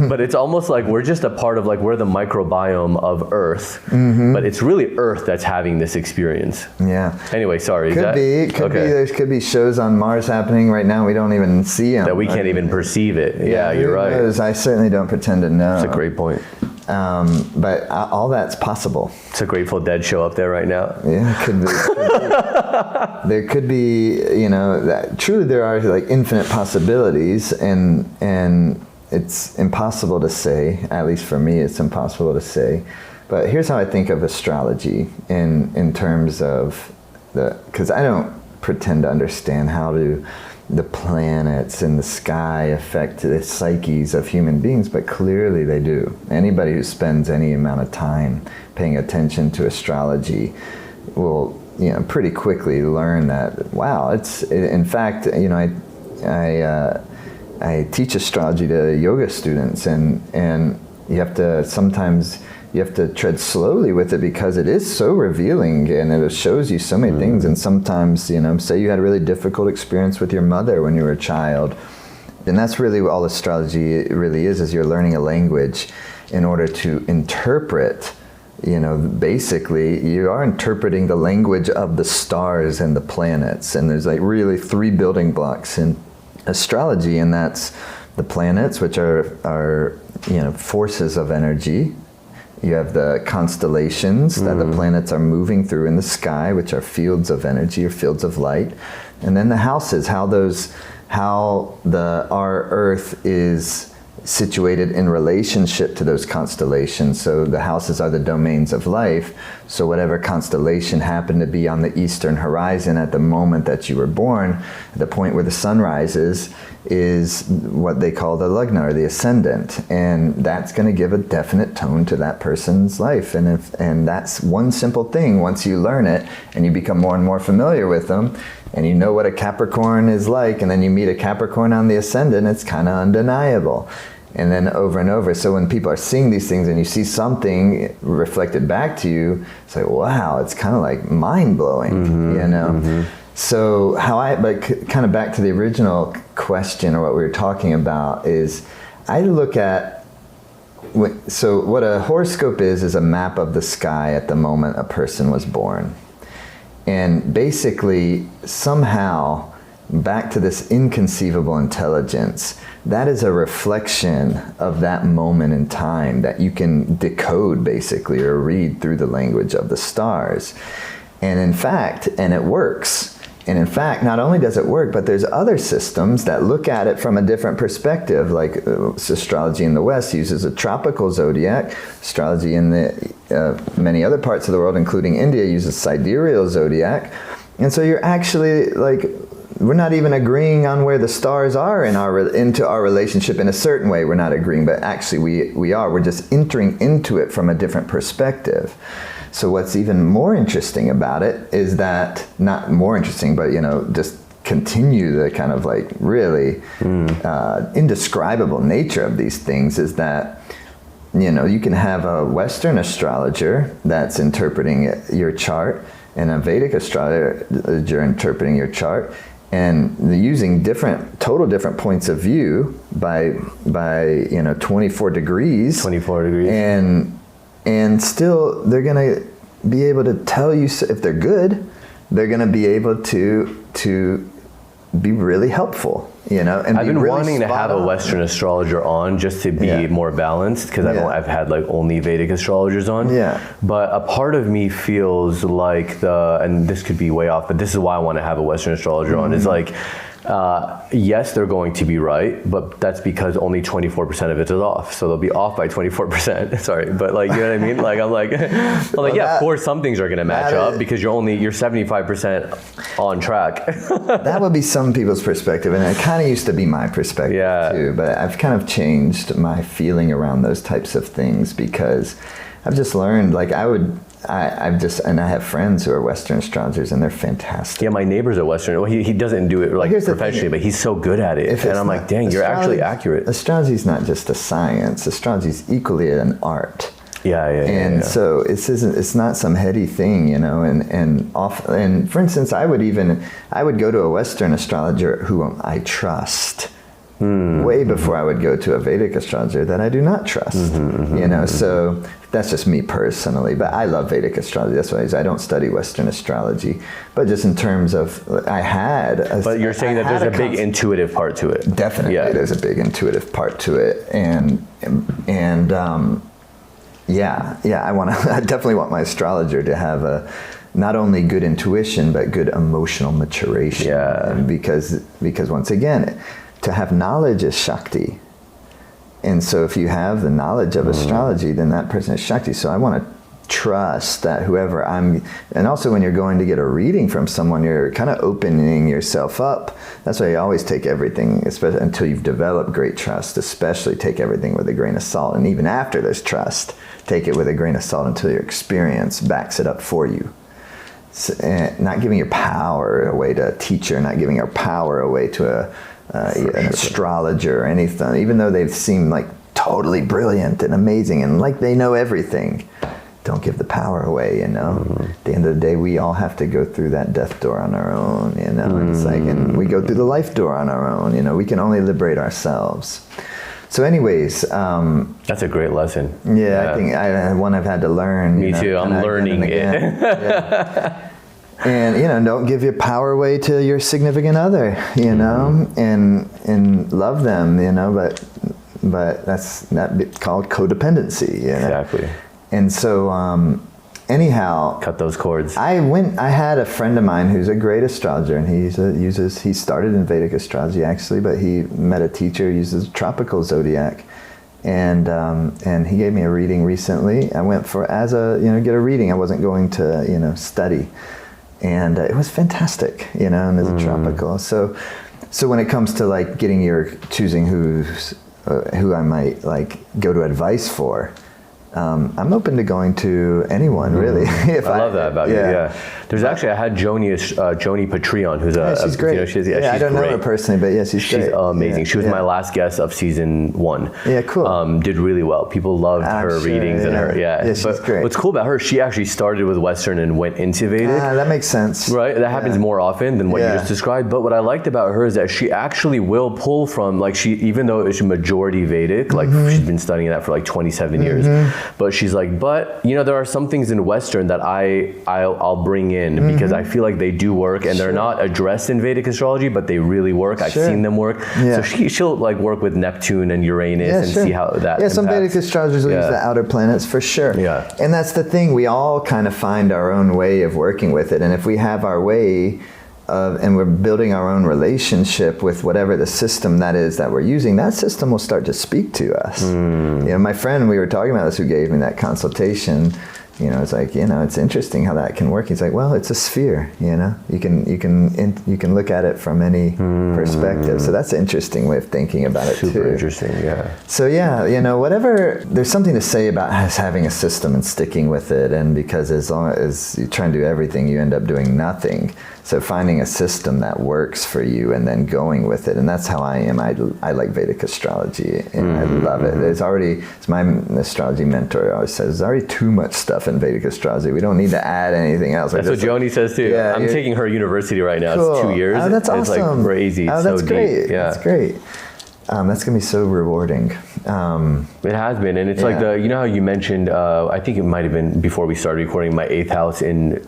But it's almost like we're just a part of like, we're the microbiome of Earth, but it's really Earth that's having this experience. Yeah. Anyway, sorry. Could be. There could be shows on Mars happening right now. We don't even see them. That we can't even perceive it. Yeah, you're right. Knows? I certainly don't pretend to know. That's a great point. But all that's possible. It's a Grateful Dead show up there right now. Yeah, it could be. There could be, that truly there are like infinite possibilities, and it's impossible to say. At least for me, it's impossible to say. But here's how I think of astrology in terms of because I don't pretend to understand how the planets in the sky affect the psyches of human beings, but clearly they do. Anybody who spends any amount of time paying attention to astrology will, pretty quickly learn that, wow, in fact, I teach astrology to yoga students, and you have to tread slowly with it because it is so revealing, and it shows you so many things. And sometimes, say you had a really difficult experience with your mother when you were a child, then that's really what all astrology really is you're learning a language in order to interpret. Basically you are interpreting the language of the stars and the planets, and there's like really 3 building blocks in astrology, and that's the planets, which are forces of energy. You have the constellations that the planets are moving through in the sky, which are fields of energy or fields of light. And then the houses, how our Earth is situated in relationship to those constellations. So the houses are the domains of life. So whatever constellation happened to be on the eastern horizon at the moment that you were born, the point where the sun rises, is what they call the lagna, or the ascendant, and that's going to give a definite tone to that person's life. And that's one simple thing. Once you learn it and you become more and more familiar with them, and you know what a Capricorn is like, and then you meet a Capricorn on the ascendant, it's kind of undeniable. And then over and over. So when people are seeing these things and you see something reflected back to you, it's like, wow, it's kind of like mind-blowing, So but kind of back to the original question, or what we were talking about, is I look at, so what a horoscope is a map of the sky at the moment a person was born. And basically, somehow, back to this inconceivable intelligence, that is a reflection of that moment in time that you can decode, basically, or read through the language of the stars. And in fact, and it works. And in fact, not only does it work, but there's other systems that look at it from a different perspective. Like astrology in the West uses a tropical zodiac. Astrology in the many other parts of the world, including India, uses sidereal zodiac. And so you're actually like, we're not even agreeing on where the stars are into our relationship in a certain way. We're not agreeing, but actually we are. We're just entering into it from a different perspective. So what's even more interesting about it is that, not more interesting, but just continue the kind of like really indescribable nature of these things, is that you can have a Western astrologer that's interpreting your chart, and a Vedic astrologer interpreting your chart, and using total different points of view by 24 degrees. 24 degrees. And still, they're going to be able to tell you, if they're good, they're going to be able to be really helpful, And I've been really wanting to have a Western astrologer on just to be more balanced, because I've had like only Vedic astrologers on. Yeah. But a part of me feels like and this could be way off, but this is why I want to have a Western astrologer on, is like, yes, they're going to be right, but that's because only 24% of it is off. So they'll be off by 24%. Sorry, but like, you know what I mean? Like, I'm like, of course some things are going to match up because you're 75% on track. That would be some people's perspective, and it kind of used to be my perspective too. But I've kind of changed my feeling around those types of things, because I've just learned, like, and I have friends who are Western astrologers, and they're fantastic. Yeah, my neighbor's a Western. Well, he doesn't do it like professionally, but he's so good at it. And I'm like, dang, you're actually accurate. Astrology's not just a science. Astrology's equally an art. Yeah. So it's not some heady thing, And for instance, I would go to a Western astrologer who I trust. Way before I would go to a Vedic astrologer that I do not trust, So that's just me personally. But I love Vedic astrology. That's why I don't study Western astrology. But just in terms of, But you're saying that there's a big intuitive part to it. Definitely, there's a big intuitive part to it, and I definitely want my astrologer to have not only good intuition but good emotional maturation. Yeah. Because once again, to have knowledge is Shakti. And so if you have the knowledge of astrology, then that person is Shakti. So I want to trust that whoever and also when you're going to get a reading from someone, you're kind of opening yourself up. That's why you always take everything, especially until you've developed great trust, especially take everything with a grain of salt. And even after there's trust, take it with a grain of salt until your experience backs it up for you. So, not giving your power away to a teacher, not giving your power away to an astrologer or anything, even though they seem like totally brilliant and amazing and like they know everything. Don't give the power away, At the end of the day, we all have to go through that death door on our own, It's like, and we go through the life door on our own, We can only liberate ourselves. So anyways. That's a great lesson. Yeah, I think one I've had to learn. Me too, I'm learning it. Yeah. And don't give your power away to your significant other, and love them, but that's not called codependency. Exactly. And so anyhow, cut those cords. I had a friend of mine who's a great astrologer, and he started in Vedic astrology actually, but he met a teacher who uses tropical zodiac. And he gave me a reading recently. I went get a reading. I wasn't going to, study. And it was fantastic, and as a tropical. So when it comes to like choosing who I might like go to advice for, I'm open to going to anyone, really. I love that about you. Yeah. There's actually, I had Joni Patri on, who's she's great. She's I don't know her personally, but she's great. She's amazing. She was my last guest of season 1. Yeah, cool. Did really well. People loved her readings and her. Yeah, she's great. What's cool about her, she actually started with Western and went into Vedic. That makes sense. Right, that happens more often than what you just described. But what I liked about her is that she actually will pull from, even though it's majority Vedic, she's been studying that for 27 years, but she's like, there are some things in Western that I'll bring in because I feel like they do work, and they're not addressed in Vedic astrology, but they really work. I've seen them work. So she'll work with Neptune and Uranus and see how that impacts. Some Vedic astrologers will use the outer planets for sure. Yeah. And that's the thing, we all kind of find our own way of working with it, and if we have our way and we're building our own relationship with whatever the system that is that we're using, that system will start to speak to us. My friend, we were talking about this, who gave me that consultation, it's like, it's interesting how that can work. He's like, well, it's a sphere, you can look at it from any perspective. So that's an interesting way of thinking about it too. Super interesting, yeah. So whatever, there's something to say about us having a system and sticking with it, and because as long as you try and do everything, you end up doing nothing. So finding a system that works for you and then going with it. And that's how I am. I like Vedic astrology, and I love it. It's my astrology mentor always says, there's already too much stuff in Vedic astrology. We don't need to add anything else. That's what Joni says too. Yeah, I'm taking her university right now. Cool. It's 2 years. Oh, that's awesome. It's like crazy. Oh, that's so great. Deep. Yeah. That's great. That's going to be so rewarding. It has been, and it's like you know how you mentioned, I think it might have been before we started recording, my 8th house in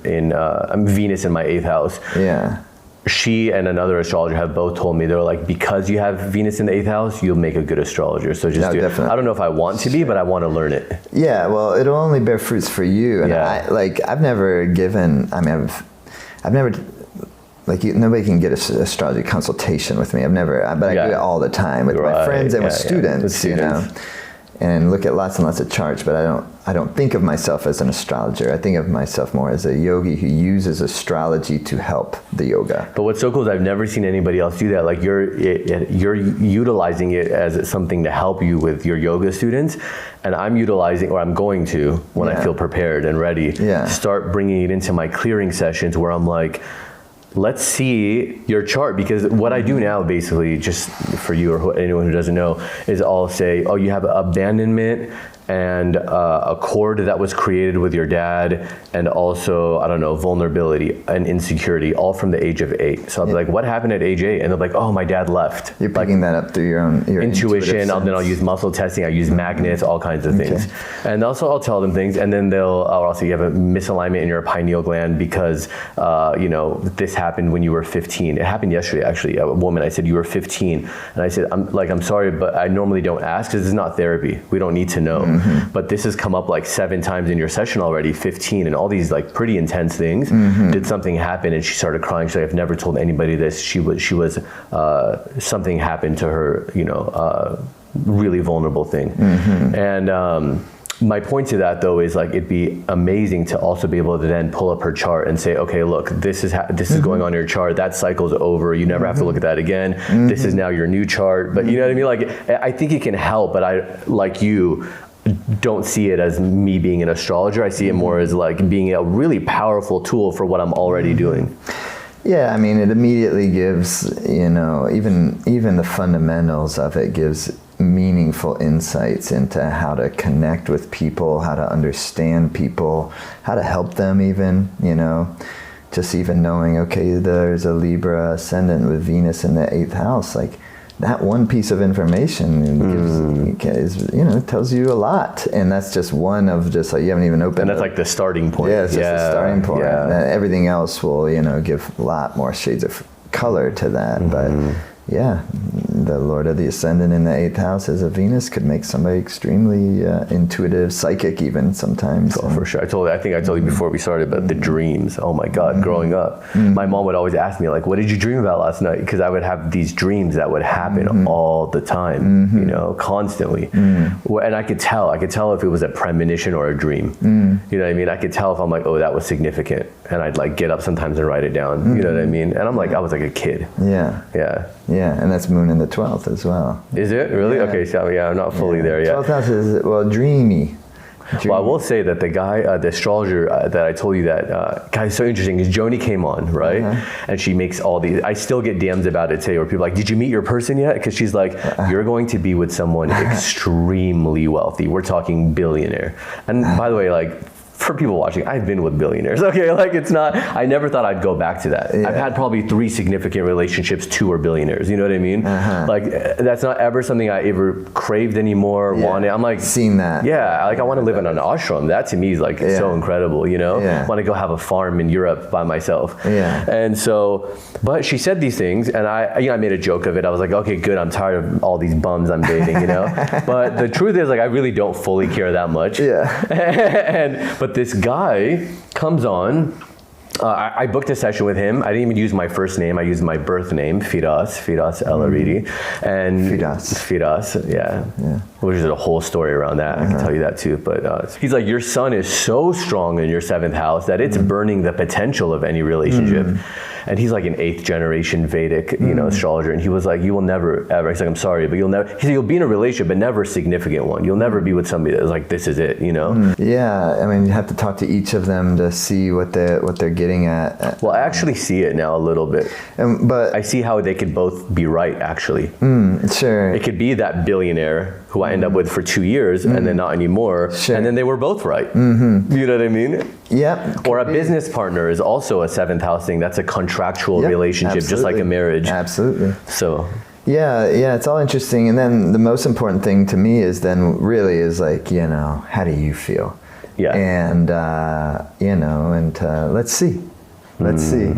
Venus in my 8th house. Yeah. She and another astrologer have both told me, they're like, because you have Venus in the 8th house, you'll make a good astrologer. So just do it. I don't know if I want to be, but I want to learn it. Yeah, well, it'll only bear fruits for you. And I've never given, I've never, like, nobody can get an astrology consultation with me. I've never, but I do it all the time with my friends and with students, you know, and look at lots and lots of charts. But I don't think of myself as an astrologer. I think of myself more as a yogi who uses astrology to help the yoga. But what's so cool is I've never seen anybody else do that. Like you're utilizing it as something to help you with your yoga students, and I'm utilizing, or I'm going to, when I feel prepared and ready, start bringing it into my clearing sessions where I'm like, let's see your chart, because what I do now, basically, just for you or anyone who doesn't know, is I'll say, oh, you have abandonment and a cord that was created with your dad, and also, I don't know, vulnerability and insecurity, all from the age of 8. So I'll be like, what happened at age 8? And they're like, oh, my dad left. You're picking that up through your intuition. Then I'll use muscle testing. I use magnets, all kinds of things. And also I'll tell them things, and then I'll say you have a misalignment in your pineal gland because, you know, this happened when you were 15. It happened yesterday, actually. A woman, I said, you were 15. And I said, I'm sorry, but I normally don't ask because it's not therapy. We don't need to know. But this has come up like 7 times in your session already, 15, and all these like pretty intense things. Did something happen? And she started crying. She's like, I've never told anybody this. She was something happened to her, you know, really vulnerable thing. And my point to that though is like, it'd be amazing to also be able to then pull up her chart and say, okay, look, this is going on in your chart. That cycle's over. You never have to look at that again. This is now your new chart. But you know what I mean? Like, I think it can help, but I, like you, don't see it as me being an astrologer. I see it more as like being a really powerful tool for what I'm already doing. Yeah, I mean, it immediately gives, you know, even the fundamentals of it gives meaningful insights into how to connect with people, how to understand people, how to help them even, you know. Just even knowing, okay, there's a Libra ascendant with Venus in the 8th house, like, that one piece of information gives, you know, tells you a lot, and that's just one of just like, you haven't even opened. And that's like the starting point. Yeah, it's just the starting point. And everything else will, you know, give a lot more shades of color to that. But yeah, the Lord of the Ascendant in the 8th house as a Venus could make somebody extremely intuitive, psychic even sometimes. Oh, for sure. I think I told you before we started about the dreams. Oh my God, growing up, my mom would always ask me like, what did you dream about last night? Because I would have these dreams that would happen all the time, you know, constantly. And I could tell if it was a premonition or a dream. You know what I mean? I could tell if I'm like, oh, that was significant. And I'd like get up sometimes and write it down. You know what I mean? And I'm like, I was like a kid. Yeah, and that's Moon in the 12th as well. Is it really? Yeah. Okay, so I'm not fully there yet. 12th house is, well, dreamy. Well, I will say that the guy, the astrologer that I told you that, guy is so interesting, because Joni came on, right? And she makes all these, I still get DMs about it today where people are like, did you meet your person yet? Because she's like, you're going to be with someone extremely wealthy. We're talking billionaire. And by the way, like, for people watching, I've been with billionaires, okay? Like, it's not, I never thought I'd go back to that. I've had probably 3 significant relationships, 2 are billionaires, you know what I mean? Like, that's not ever something I ever craved anymore, wanted. I'm like, seen that. Yeah, like I want to live in an ashram. That to me is like so incredible, you know? I want to go have a farm in Europe by myself. And so, but she said these things, and I made a joke of it. I was like, okay, good, I'm tired of all these bums I'm dating, you know? But the truth is, like, I really don't fully care that much. But this guy comes on. I booked a session with him. I didn't even use my first name. I used my birth name, Firas Elaridi. And Firas, which is a whole story around that. I can tell you that too. But he's like, your sun is so strong in your 7th house that it's burning the potential of any relationship. and he's like an 8th generation Vedic, you know, astrologer, and he was like, you will never ever, he's like, I'm sorry, but he said, you'll be in a relationship, but never a significant one. You'll never be with somebody that's like, this is it, you know? Yeah, I mean, you have to talk to each of them to see what they're getting at. Well, I actually see it now a little bit. But I see how they could both be right, actually. Sure. It could be that billionaire who I end up with for 2 years and then not anymore, Sure. and then they were both right. You know what I mean? Yep. Or a business partner is also a 7th house thing. That's a contractual relationship, just like a marriage. Absolutely. So yeah, it's all interesting. And then the most important thing to me is then really is like, you know, how do you feel? Yeah. And, you know, and let's see. Let's see.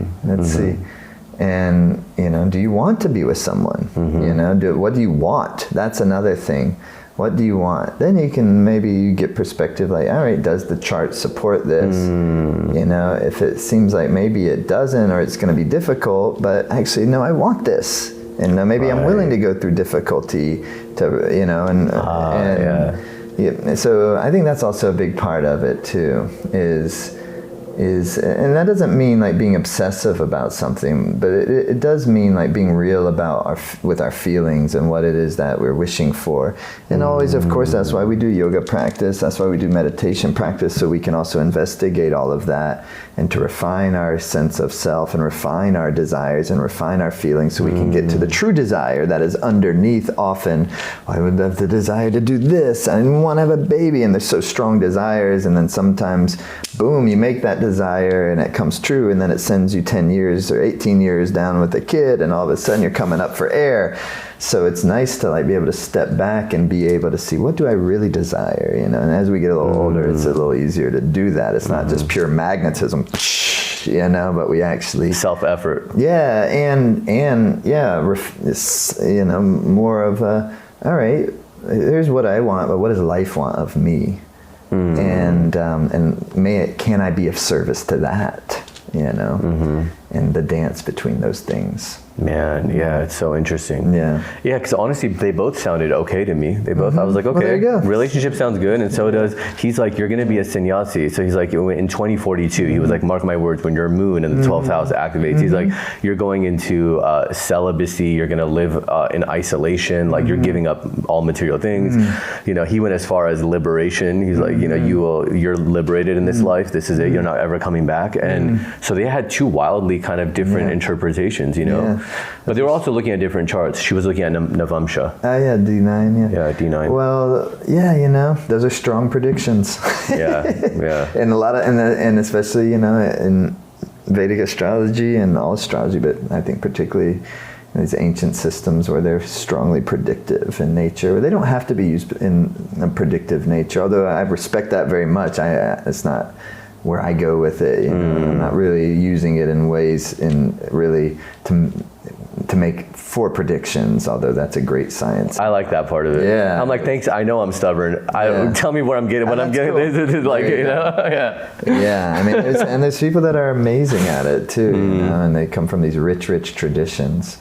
And, you know, do you want to be with someone? You know, what do you want? That's another thing. What do you want? Then you can maybe get perspective like, all right, does the chart support this? You know, if it seems like maybe it doesn't, or it's going to be difficult, but actually, no, I want this. And maybe I'm willing to go through difficulty to, you know, yeah, so I think that's also a big part of it too, is, and that doesn't mean like being obsessive about something, but it does mean like being real about with our feelings and what it is that we're wishing for. And always, of course, that's why we do yoga practice, that's why we do meditation practice, so we can also investigate all of that and to refine our sense of self and refine our desires and refine our feelings so we can get to the true desire that is underneath. Often, I would have the desire to do this, I want to have a baby, and there's so strong desires, and then sometimes, boom, you make that desire and it comes true, and then it sends you 10 years or 18 years down with a kid, and all of a sudden you're coming up for air. So it's nice to like be able to step back and be able to see, what do I really desire, you know? And as we get a little older, it's a little easier to do that. It's not just pure magnetism, you know, but we actually self-effort. Yeah, and yeah, you know, more of a, all right, here's what I want, but what does life want of me? And can I be of service to that, you know? And the dance between those things. Man, yeah, it's so interesting. Yeah, because honestly, they both sounded okay to me. They both, I was like, okay, there you go. Relationship sounds good, and so does, he's like, you're gonna be a sannyasi. So he's like, in 2042, he was like, mark my words, when your moon in the 12th house activates, he's like, you're going into celibacy, you're gonna live in isolation, like you're giving up all material things. You know, he went as far as liberation. He's like, you know, you're liberated in this life, this is it, you're not ever coming back. And so they had two wildly kind of different interpretations, you know. But they were also looking at different charts. She was looking at Navamsha. Oh yeah, D9, Yeah, D9. Well, yeah, you know, those are strong predictions. Yeah. And a lot of, and especially, you know, in Vedic astrology and all astrology, but I think particularly in these ancient systems where they're strongly predictive in nature. They don't have to be used in a predictive nature, although I respect that very much. It's not where I go with it, you know. I'm not really using it in ways really to make for predictions, although that's a great science. I like that part of it. Yeah. I'm like, thanks, I know I'm stubborn. Tell me what I'm getting, what I'm getting. Cool. Like, you know, Yeah, I mean, there's people that are amazing at it too, you know, and they come from these rich traditions.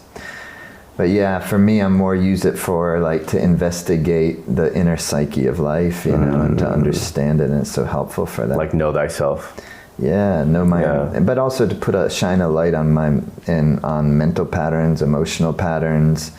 But yeah, for me, I'm more use it for like to investigate the inner psyche of life, you know, and to understand it, and it's so helpful for that. Like know thyself. Yeah, know my, but also to shine a light on on mental patterns, emotional patterns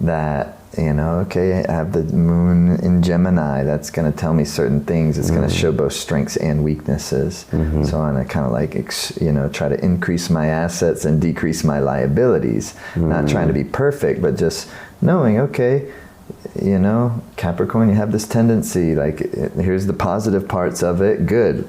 that, you know, okay, I have the moon in Gemini, that's going to tell me certain things. It's going to show both strengths and weaknesses. So I want to kind of like, you know, try to increase my assets and decrease my liabilities. Not trying to be perfect, but just knowing, okay, you know, Capricorn, you have this tendency, like, here's the positive parts of it, good.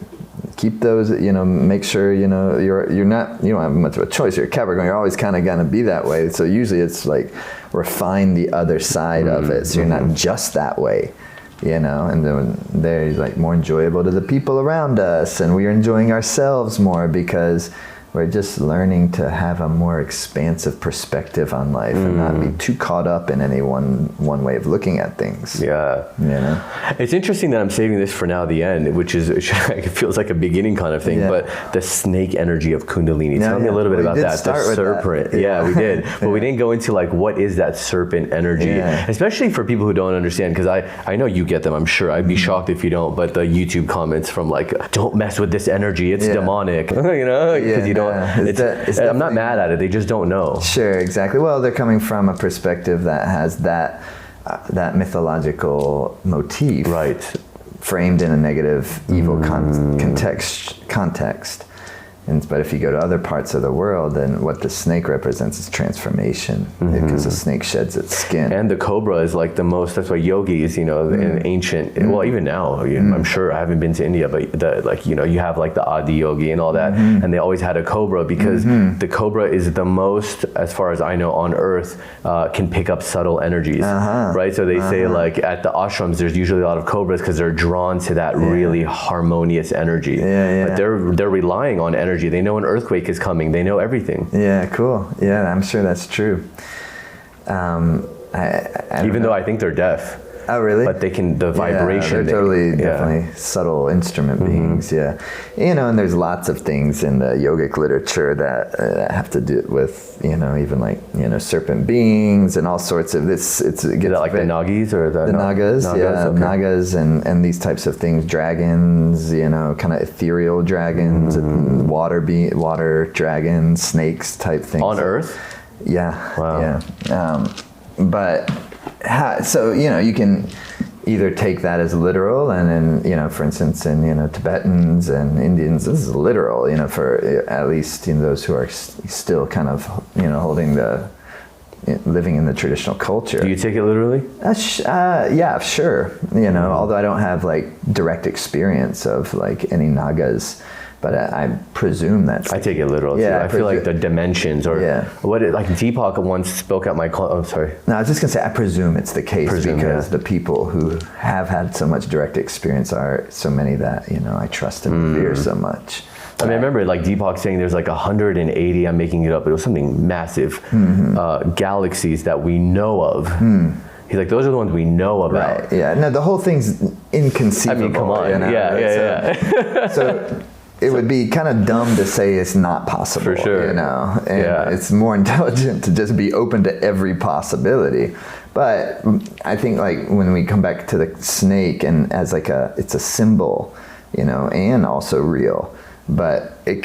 Keep those, you know, make sure, you know, you don't have much of a choice. You're a Capricorn, you're always kind of going to be that way. So usually it's like refine the other side of it, so you're not just that way, you know. And then they're like more enjoyable to the people around us, and we're enjoying ourselves more because we're just learning to have a more expansive perspective on life and not be too caught up in any one way of looking at things. Yeah. You know? It's interesting that I'm saving this for now, the end, which it feels like a beginning kind of thing, but the snake energy of Kundalini. Tell me a little bit about that. The serpent. Yeah, we did. But we didn't go into like, what is that serpent energy? Especially for people who don't understand, because I know you get them, I'm sure. I'd be shocked if you don't, but the YouTube comments from like, don't mess with this energy, it's demonic. You know, because you don't. I'm not mad at it. They just don't know. Sure, exactly. Well, they're coming from a perspective that has that mythological motif, right, framed in a negative, evil context. But if you go to other parts of the world, then what the snake represents is transformation, because the snake sheds its skin. And the cobra is like the most, that's why yogis, in ancient, well, even now, I'm sure, I haven't been to India, but you have like the Adi yogi and all that, and they always had a cobra because the cobra is the most, as far as I know, on earth, can pick up subtle energies, right? So they say like at the ashrams, there's usually a lot of cobras because they're drawn to that really harmonious energy. But they're relying on energy. They know an earthquake is coming. They know everything. Yeah, cool. Yeah, I'm sure that's true. Even though I think they're deaf. Oh, really? But they can, the vibration. They're definitely subtle instrument beings, and there's lots of things in the yogic literature that have to do with, even like, serpent beings and all sorts of this. Is that like the Nagis or the Nagas? Okay. Nagas and these types of things, dragons, kind of ethereal dragons, and water dragons, snakes type things. On Earth? Yeah. Wow. Yeah. So, you can either take that as literal, and then, for instance, in, Tibetans and Indians, this is literal, for at least those who are still kind of, holding living in the traditional culture. Do you take it literally? Yeah, sure. Although I don't have like direct experience of like any Nagas, but I presume that's... I take it literal too. I feel like the dimensions like Deepak once spoke at my... Oh, sorry. No, I was just going to say, I presume it's the case because the people who have had so much direct experience are so many that, I trust and revere so much. I remember like Deepak saying there's like 180, I'm making it up, it was something massive, galaxies that we know of. He's like, those are the ones we know about. Right, yeah. No, the whole thing's inconceivable. I mean, come on. So it would be kind of dumb to say it's not possible. For sure. And it's more intelligent to just be open to every possibility. But I think like when we come back to the snake and as like it's a symbol, and also real. But it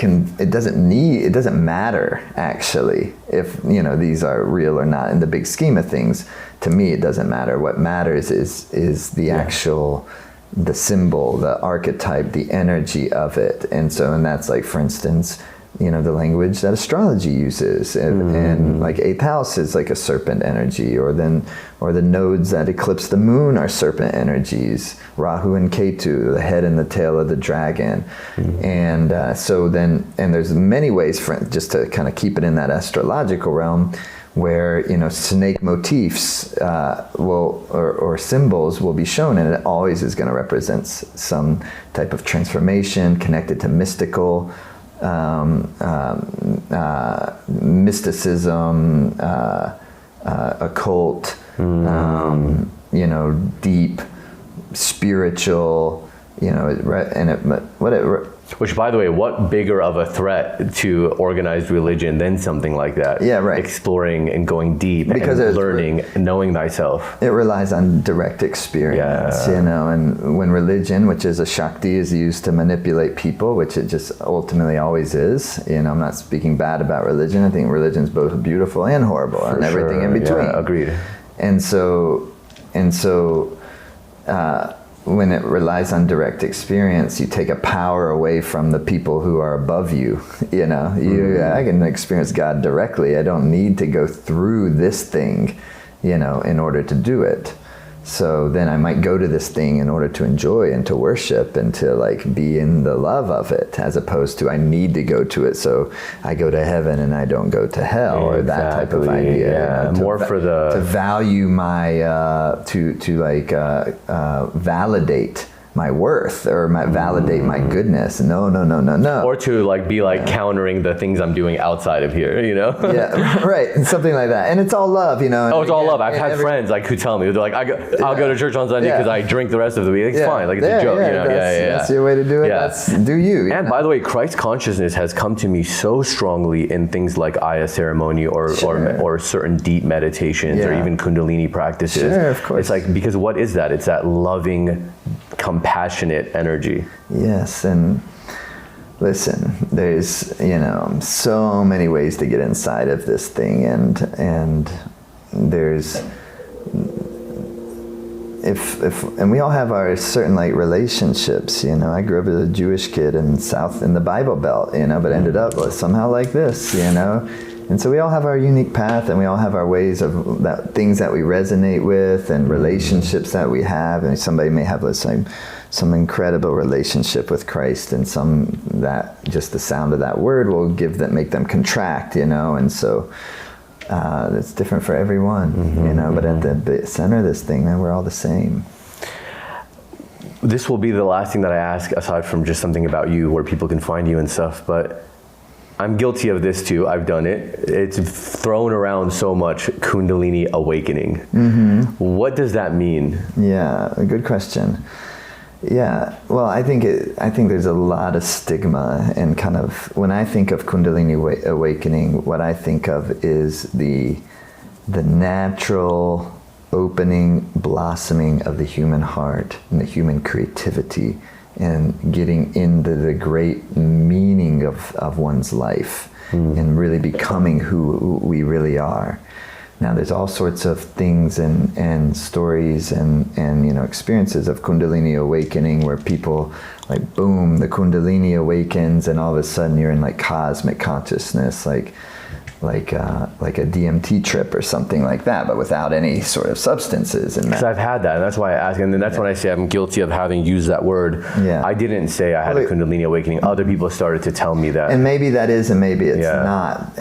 doesn't matter actually if these are real or not in the big scheme of things. To me, it doesn't matter. What matters is the actual, the symbol, the archetype, the energy of it. And that's like, for instance, the language that astrology uses, and like 8th house is like a serpent energy, or the nodes that eclipse the moon are serpent energies, Rahu and Ketu, the head and the tail of the dragon. And there's many ways just to kind of keep it in that astrological realm, where snake motifs or symbols will be shown, and it always is going to represent some type of transformation connected to mystical mysticism, occult, deep spiritual, which, by the way, what bigger of a threat to organized religion than something like that? Yeah, right. Exploring and going deep and learning, knowing thyself. It relies on direct experience, and when religion, which is a Shakti, is used to manipulate people, which it just ultimately always is, I'm not speaking bad about religion. I think religion's both beautiful and horrible and everything in between. Yeah, agreed. And so, when it relies on direct experience, you take a power away from the people who are above you. I can experience God directly. I don't need to go through this thing, in order to do it. So then I might go to this thing in order to enjoy and to worship and to like be in the love of it, as opposed to I need to go to it so I go to heaven and I don't go to hell, or that type of idea. Yeah, more for the... To value my, validate my worth, or validate my goodness. No. Or to like be like countering the things I'm doing outside of here, Yeah, right. Something like that. And it's all love, it's all love. I've had friends like who tell me, they're like, I'll go to church on Sunday because I drink the rest of the week. It's fine. Like it's a joke, That's your way to do it. Do you. And by the way, Christ consciousness has come to me so strongly in things like Aya ceremony or certain deep meditations or even Kundalini practices. Sure, of course. It's like, because what is that? It's that loving, compassionate energy. Yes, and listen, there's, you know, so many ways to get inside of this thing, and there's, and we all have our certain like relationships, you know. I grew up as a Jewish kid in the Bible Belt, you know, but ended up somehow like this, you know. And so we all have our unique path, and we all have our ways of things that we resonate with, and relationships that we have. And somebody may have some incredible relationship with Christ, and some that just the sound of that word will make them contract, you know. And so it's different for everyone, you know. But at the center of this thing, man, we're all the same. This will be the last thing that I ask, aside from just something about you, where people can find you and stuff. But I'm guilty of this too. I've done it. It's thrown around so much. Kundalini awakening. What does that mean? Yeah, a good question. Yeah, well, I think there's a lot of stigma, and kind of when I think of Kundalini awakening, what I think of is the natural opening, blossoming of the human heart and the human creativity, and getting into the great meaning of one's life, and really becoming who we really are. Now, there's all sorts of things and stories and you know, experiences of Kundalini awakening where people like, boom, the Kundalini awakens, and all of a sudden you're in like cosmic consciousness, like a DMT trip or something like that, but without any sort of substances in that. Because I've had that, and that's why I ask, and then that's when I say I'm guilty of having used that word. Yeah. I didn't say I had a Kundalini awakening. Other people started to tell me that. And maybe that is, and maybe it's not.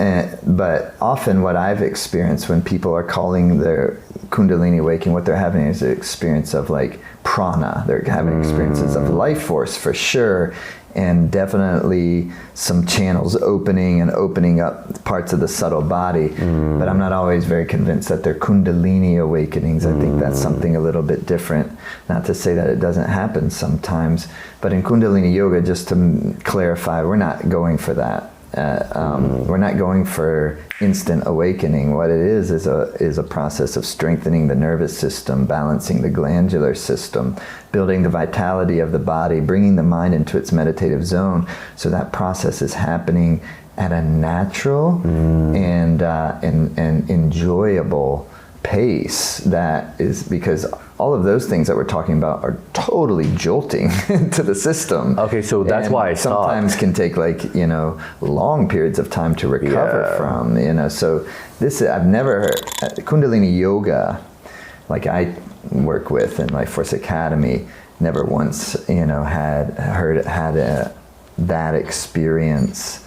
But often what I've experienced when people are calling their Kundalini awakening, what they're having is an experience of like prana. They're having experiences of life force for sure, and definitely some channels opening up parts of the subtle body. But I'm not always very convinced that they're Kundalini awakenings. I think that's something a little bit different. Not to say that it doesn't happen sometimes, but in Kundalini yoga, just to clarify, we're not going for that. We're not going for instant awakening. What it is a process of strengthening the nervous system, balancing the glandular system, building the vitality of the body, bringing the mind into its meditative zone. So that process is happening at a natural and enjoyable pace. That is because all of those things that we're talking about are totally jolting to the system. Okay, so that's why I stopped. Sometimes can take like, you know, long periods of time to recover from, you know. So I've never heard Kundalini yoga, like I work with in Life Force Academy, never once, you know, had that experience.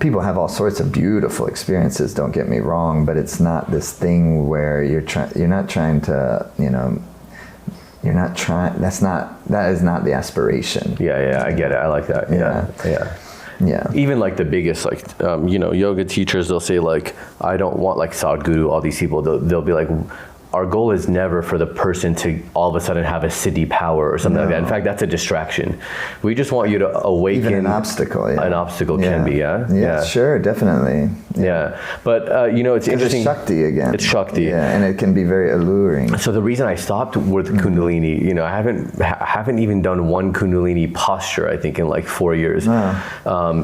People have all sorts of beautiful experiences, don't get me wrong, but it's not this thing where you're not trying to, you know, that is not the aspiration. Yeah, I get it. I like that. Yeah. Even like the biggest, like, you know, yoga teachers, they'll say like, I don't want like Sadhguru, all these people, they'll be like, our goal is never for the person to all of a sudden have a siddhi power or something like that. In fact, that's a distraction. We just want you to awaken. Even an obstacle, An obstacle can be, Yeah, sure, definitely. Yeah. But, you know, it's interesting. It's Shakti again. It's Shakti. Yeah, and it can be very alluring. So the reason I stopped with Kundalini, you know, I haven't even done one Kundalini posture, I think, in like 4 years,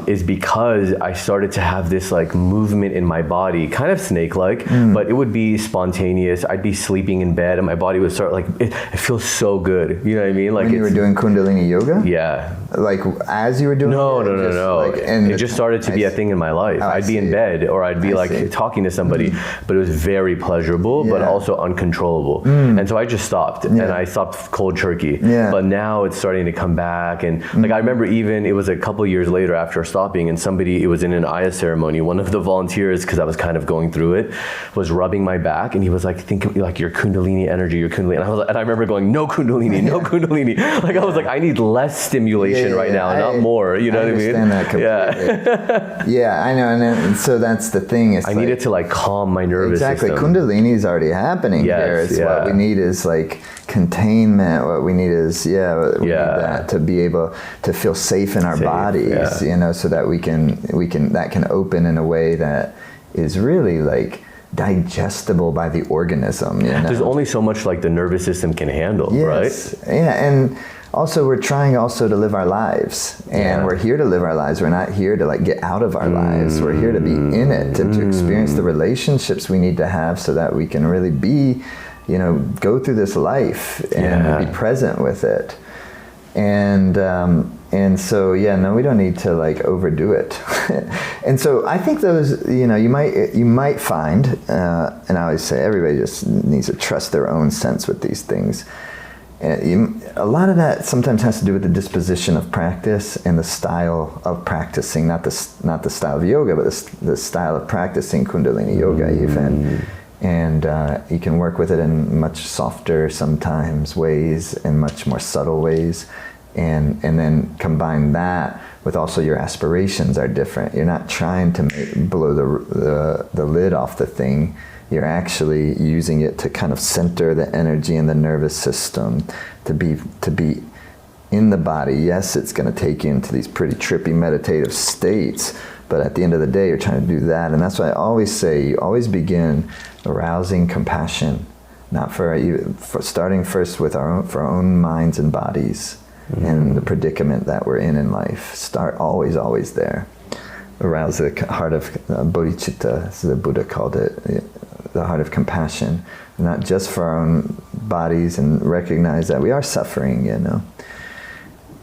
is because I started to have this like movement in my body, kind of snake-like, but it would be spontaneous. I'd be sleeping in bed and my body would start like, it feels so good. You know what I mean? Like when you were doing Kundalini yoga? Yeah. Like as you were doing No. Like, it just started to be a thing in my life. I'd be in bed or I'd be like talking to somebody, but it was very pleasurable, but also uncontrollable. And so I just stopped and I stopped cold turkey. But now it's starting to come back. And like, I remember even, it was a couple years later after stopping, and it was in an Aya ceremony, one of the volunteers, because I was kind of going through it, was rubbing my back and he was like, think like your Kundalini energy, your Kundalini. And I remember going, no Kundalini, no Kundalini. Like I was like, I need less stimulation right now, not more. You know what I mean? I understand that completely. Yeah, I know. And so that's the thing. I needed to like calm my nervous system. Kundalini is already happening here. What we need is like containment. What we need is, we need that to be able to feel safe in our bodies, you know, so that we can that can open in a way that is really like digestible by the organism. You know? There's only so much like the nervous system can handle, right? Yeah, and also we're trying also to live our lives, and we're here to live our lives. We're not here to like get out of our lives. We're here to be in it and to experience the relationships we need to have so that we can really be, you know, go through this life and be present with it. And so, no, we don't need to like overdo it. And so I think those, you know, you might find, and I always say everybody just needs to trust their own sense with these things. And a lot of that sometimes has to do with the disposition of practice and the style of practicing, not the style of yoga, but the style of practicing Kundalini yoga even. And you can work with it in much softer sometimes ways and much more subtle ways. And then combine that with also your aspirations are different. You're not trying to blow the lid off the thing. You're actually using it to kind of center the energy in the nervous system, to be in the body. Yes, it's going to take you into these pretty trippy meditative states, but at the end of the day, you're trying to do that. And that's why I always say, you always begin arousing compassion, not for starting first with for our own minds and bodies. And the predicament that we're in life. Start always there. Arouse the heart of bodhicitta, as the Buddha called it, the heart of compassion, not just for our own bodies, and recognize that we are suffering, you know,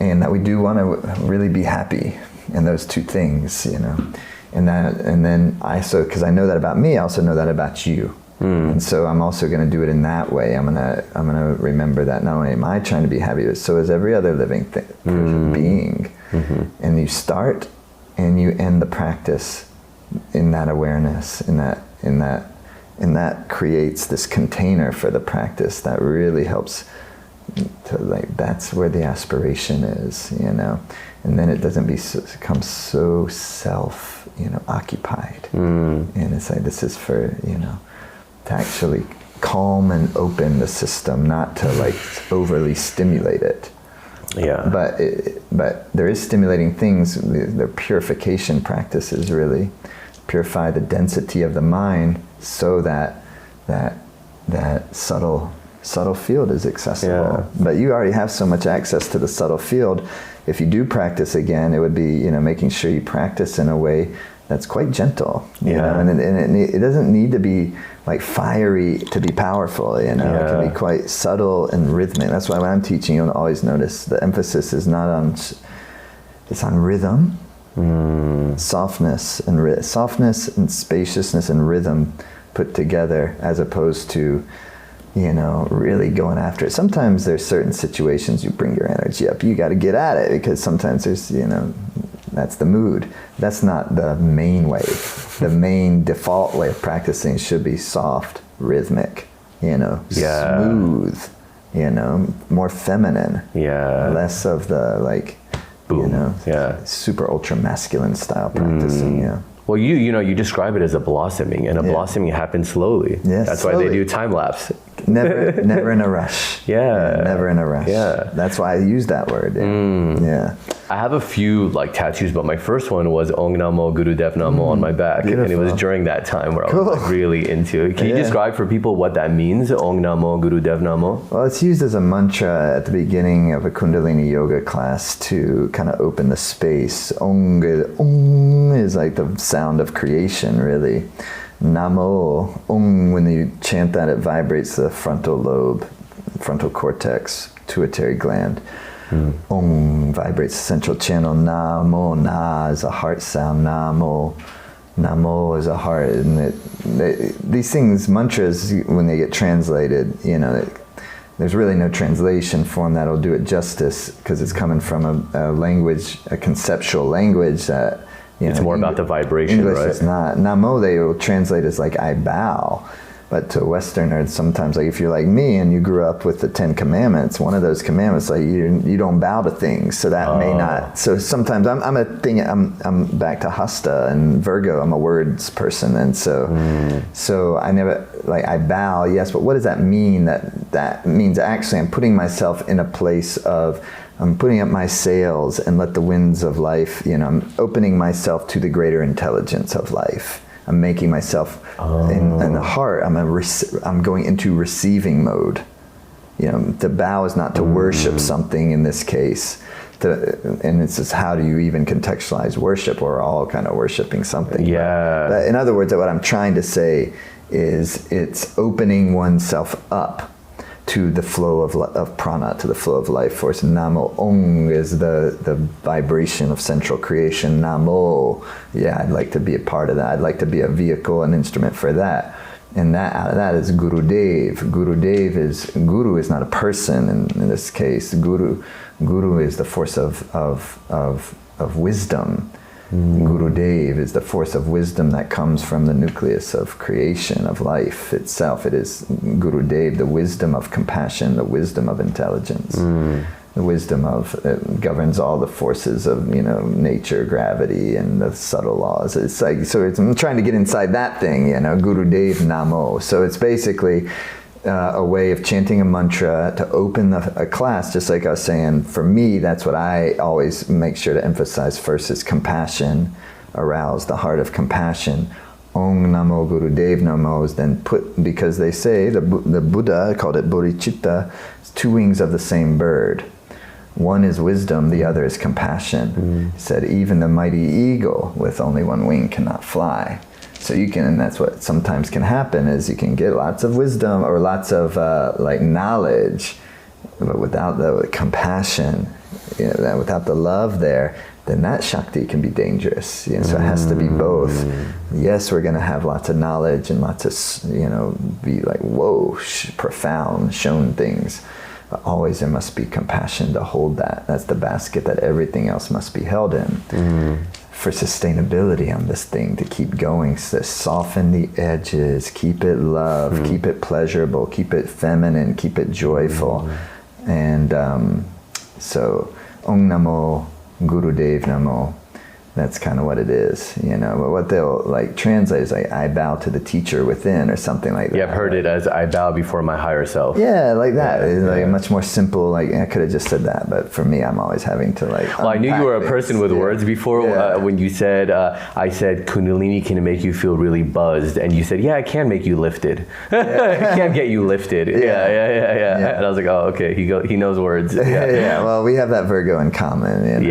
and that we do want to really be happy in those two things, you know, and then because I know that about me, I also know that about you. And so I'm also going to do it in that way. I'm gonna remember that not only am I trying to be happy, but so is every other living being. And you start and you end the practice in that awareness, in that creates this container for the practice that really helps to, like, that's where the aspiration is, you know. And then it doesn't become so self, you know, occupied. And it's like, this is for, you know, to actually calm and open the system, not to like overly stimulate it. But there is stimulating things. The purification practices really purify the density of the mind so that subtle field is accessible. But you already have so much access to the subtle field. If you do practice again, it would be, you know, making sure you practice in a way that's quite gentle, you know, and it doesn't need to be like fiery to be powerful, you know. It can be quite subtle and rhythmic. That's why when I'm teaching, you'll always notice the emphasis is not on, it's on rhythm, softness and spaciousness and rhythm put together, as opposed to, you know, really going after it. Sometimes there's certain situations you bring your energy up, you got to get at it, because sometimes there's, you know, that's the mood. That's not the main way. The main default way of practicing should be soft, rhythmic, you know, smooth, you know, more feminine. Less of the like, boom, you know, super ultra masculine style practicing. Well, you describe it as a blossoming, and a blossoming happens slowly. That's slowly. Why they do time lapse. Never in a rush. Never in a rush. That's why I use that word. I have a few like tattoos, but my first one was Ong Namo Gurudev Namo on my back. Beautiful. And it was during that time where I was like really into it. Can you describe for people what that means, Ong Namo Gurudev Namo? Well, it's used as a mantra at the beginning of a Kundalini yoga class to kind of open the space. Ong is like the sound of creation, really. Namo, Ong, when you chant that, it vibrates the frontal lobe, frontal cortex, pituitary gland. Ong vibrates the central channel. Namo, na is a heart sound. Namo is a heart. And these things, mantras, when they get translated, you know, there's really no translation form that'll do it justice, because it's coming from a language, a conceptual language that, you know, it's more about the vibration, English right? Is not. Namo, they will translate as like I bow. But to a Westerner, sometimes, like if you're like me and you grew up with the 10 Commandments, one of those commandments, like you don't bow to things, so that may not. So sometimes I'm back to Hasta and Virgo. I'm a words person, and so I never like I bow. Yes, but what does that mean? That means actually I'm putting myself in a place of, I'm putting up my sails and let the winds of life. You know, I'm opening myself to the greater intelligence of life. I'm making myself in the heart. I'm going into receiving mode. the bow is not to worship something in this case. And it's just, how do you even contextualize worship? We're all kind of worshiping something. Yeah. But in other words, what I'm trying to say is it's opening oneself up to the flow of prana, to the flow of life force. Namo Ong is the vibration of central creation. Namo, I'd like to be a part of that. I'd like to be a vehicle, an instrument for that. And that is Gurudev. Guru is not a person in this case. Guru is the force of wisdom. Gurudev is the force of wisdom that comes from the nucleus of creation, of life itself. It is Gurudev, the wisdom of compassion, the wisdom of intelligence, the wisdom of, it governs all the forces of, nature, gravity, and the subtle laws. It's like, I'm trying to get inside that thing, Gurudev Namo. So it's basically a way of chanting a mantra to open a class, just like I was saying. For me, that's what I always make sure to emphasize first is compassion, arouse the heart of compassion. Om Namo Gurudev Namo is then put, because they say, the Buddha called it bodhicitta, it's two wings of the same bird. One is wisdom, the other is compassion. He said, even the mighty eagle with only one wing cannot fly. So you can, and that's what sometimes can happen, is you can get lots of wisdom or lots of knowledge, but without the compassion, without the love there, then that Shakti can be dangerous. So it has to be both. Yes, we're going to have lots of knowledge and lots of, be like, whoa, profound, shown things. But always there must be compassion to hold that. That's the basket that everything else must be held in. For sustainability on this thing, to keep going, to soften the edges, keep it love, keep it pleasurable, keep it feminine, keep it joyful. And so, Om Namo, Gurudev Namo, that's kind of what it is, But what they'll translate is I bow to the teacher within, or something like that. Yeah, I've heard it as I bow before my higher self. Yeah, like that. It's like much more simple. I could have just said that, but for me, I'm always having to Well, I knew you were a person with words before. When you said, I said, Kundalini can make you feel really buzzed, and you said, yeah, it can make you lifted. It can get you lifted. Yeah. And I was like, oh, okay, he knows words. Yeah. Well, we have that Virgo in common.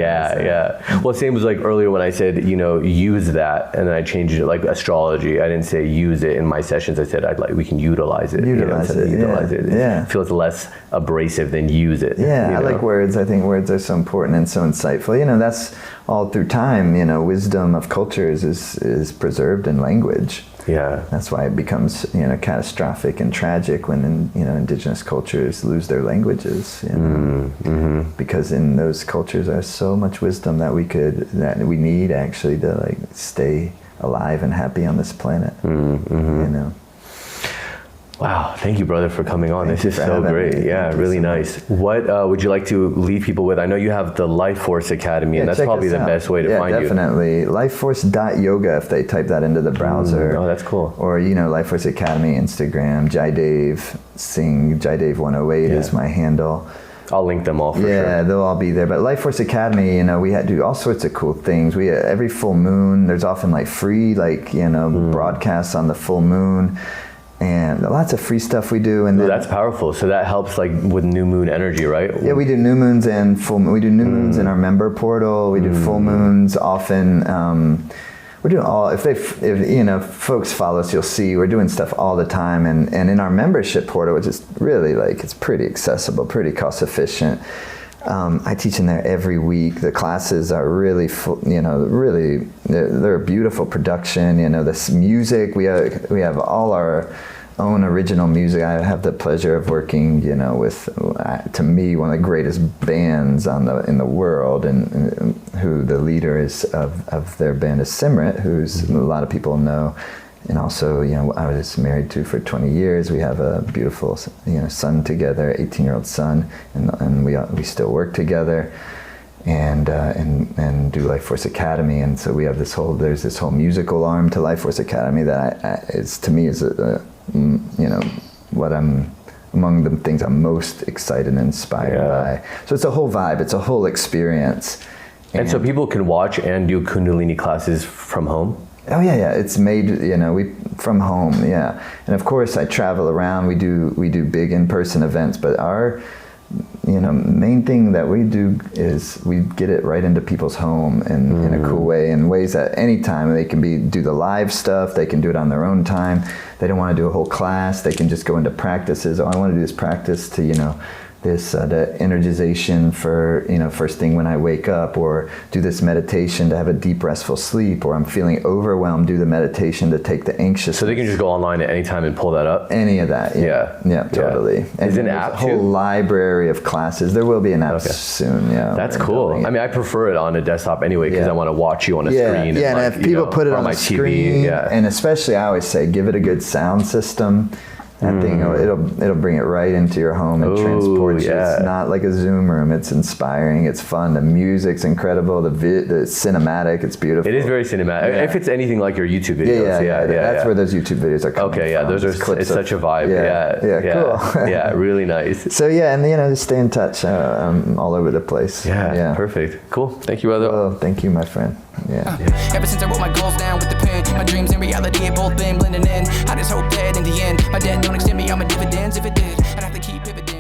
Well, same was like earlier when I said, use that, and then I changed it, like astrology. I didn't say use it in my sessions. I said we can utilize it. Utilize it. Yeah. It feels less abrasive than use it. Yeah, I like words. I think words are so important and so insightful. That's all through time. Wisdom of cultures is preserved in language. Yeah. That's why it becomes, catastrophic and tragic when, indigenous cultures lose their languages, because in those cultures there's so much wisdom that we need actually to stay alive and happy on this planet, Wow, thank you, brother, for coming on. This is so great. Yeah, really nice. What would you like to leave people with? I know you have the Life Force Academy, and that's probably the best way to find you. Yeah, definitely. Lifeforce.yoga if they type that into the browser. Oh, that's cool. Or, Life Force Academy, Instagram, Jaidev Singh, Jaidev108 is my handle. I'll link them all for sure. Yeah, they'll all be there. But Life Force Academy, we do all sorts of cool things. We every full moon, there's often free, broadcasts on the full moon. And lots of free stuff we do. And that's powerful. So that helps with new moon energy, right? Yeah, we do new moons and full moon. We do new moons in our member portal. We do full moons often. We're doing all, if folks follow us, you'll see we're doing stuff all the time. And in our membership portal, which is really it's pretty accessible, pretty cost efficient. I teach in there every week. The classes are really full, really, they're a beautiful production. This music, we have all our own original music. I have the pleasure of working, with, to me, one of the greatest bands in the world, and who the leader is of their band is Simrit, who's a lot of people know. And also, I was married to for 20 years. We have a beautiful, son together, 18-year-old son, and we still work together, and do Life Force Academy. And so we have there's this whole musical arm to Life Force Academy that to me is what I'm among the things I'm most excited and inspired by. So it's a whole vibe. It's a whole experience. And so people can watch and do Kundalini classes from home? Oh yeah. It's made, from home, yeah. And of course, I travel around. We do big in-person events, but our main thing that we do is we get it right into people's home in a cool way, in ways that anytime they can do the live stuff, they can do it on their own time. They don't want to do a whole class. They can just go into practices. Oh, I want to do this practice to, the energization for, first thing when I wake up, or do this meditation to have a deep restful sleep, or I'm feeling overwhelmed, do the meditation to take the anxious. So they can just go online at any time and pull that up? Any of that, yeah, totally. And is it an there's app a whole library of classes. There will be an app soon, yeah. That's cool. I mean, I prefer it on a desktop anyway, because I want to watch you on a screen. Yeah, and if people put it on a screen, and especially I always say, give it a good sound system. That thing, it'll bring it right into your home and transport you. It's not like a Zoom room. It's inspiring. It's fun. The music's incredible. The cinematic. It's beautiful. It is very cinematic. If it's anything like your YouTube videos, that's where those YouTube videos are coming from. Those are. It's such a vibe. Cool. Yeah, really nice. So and just stay in touch. I'm all over the place. Yeah, perfect. Cool. Thank you, brother. Oh, thank you, my friend. Yeah. Ever since I wrote my goals down with the pen, my dreams and reality have both been blending in. I just hope that in the end, my debt don't extend me on my dividends. If it did, I'd have to keep pivoting.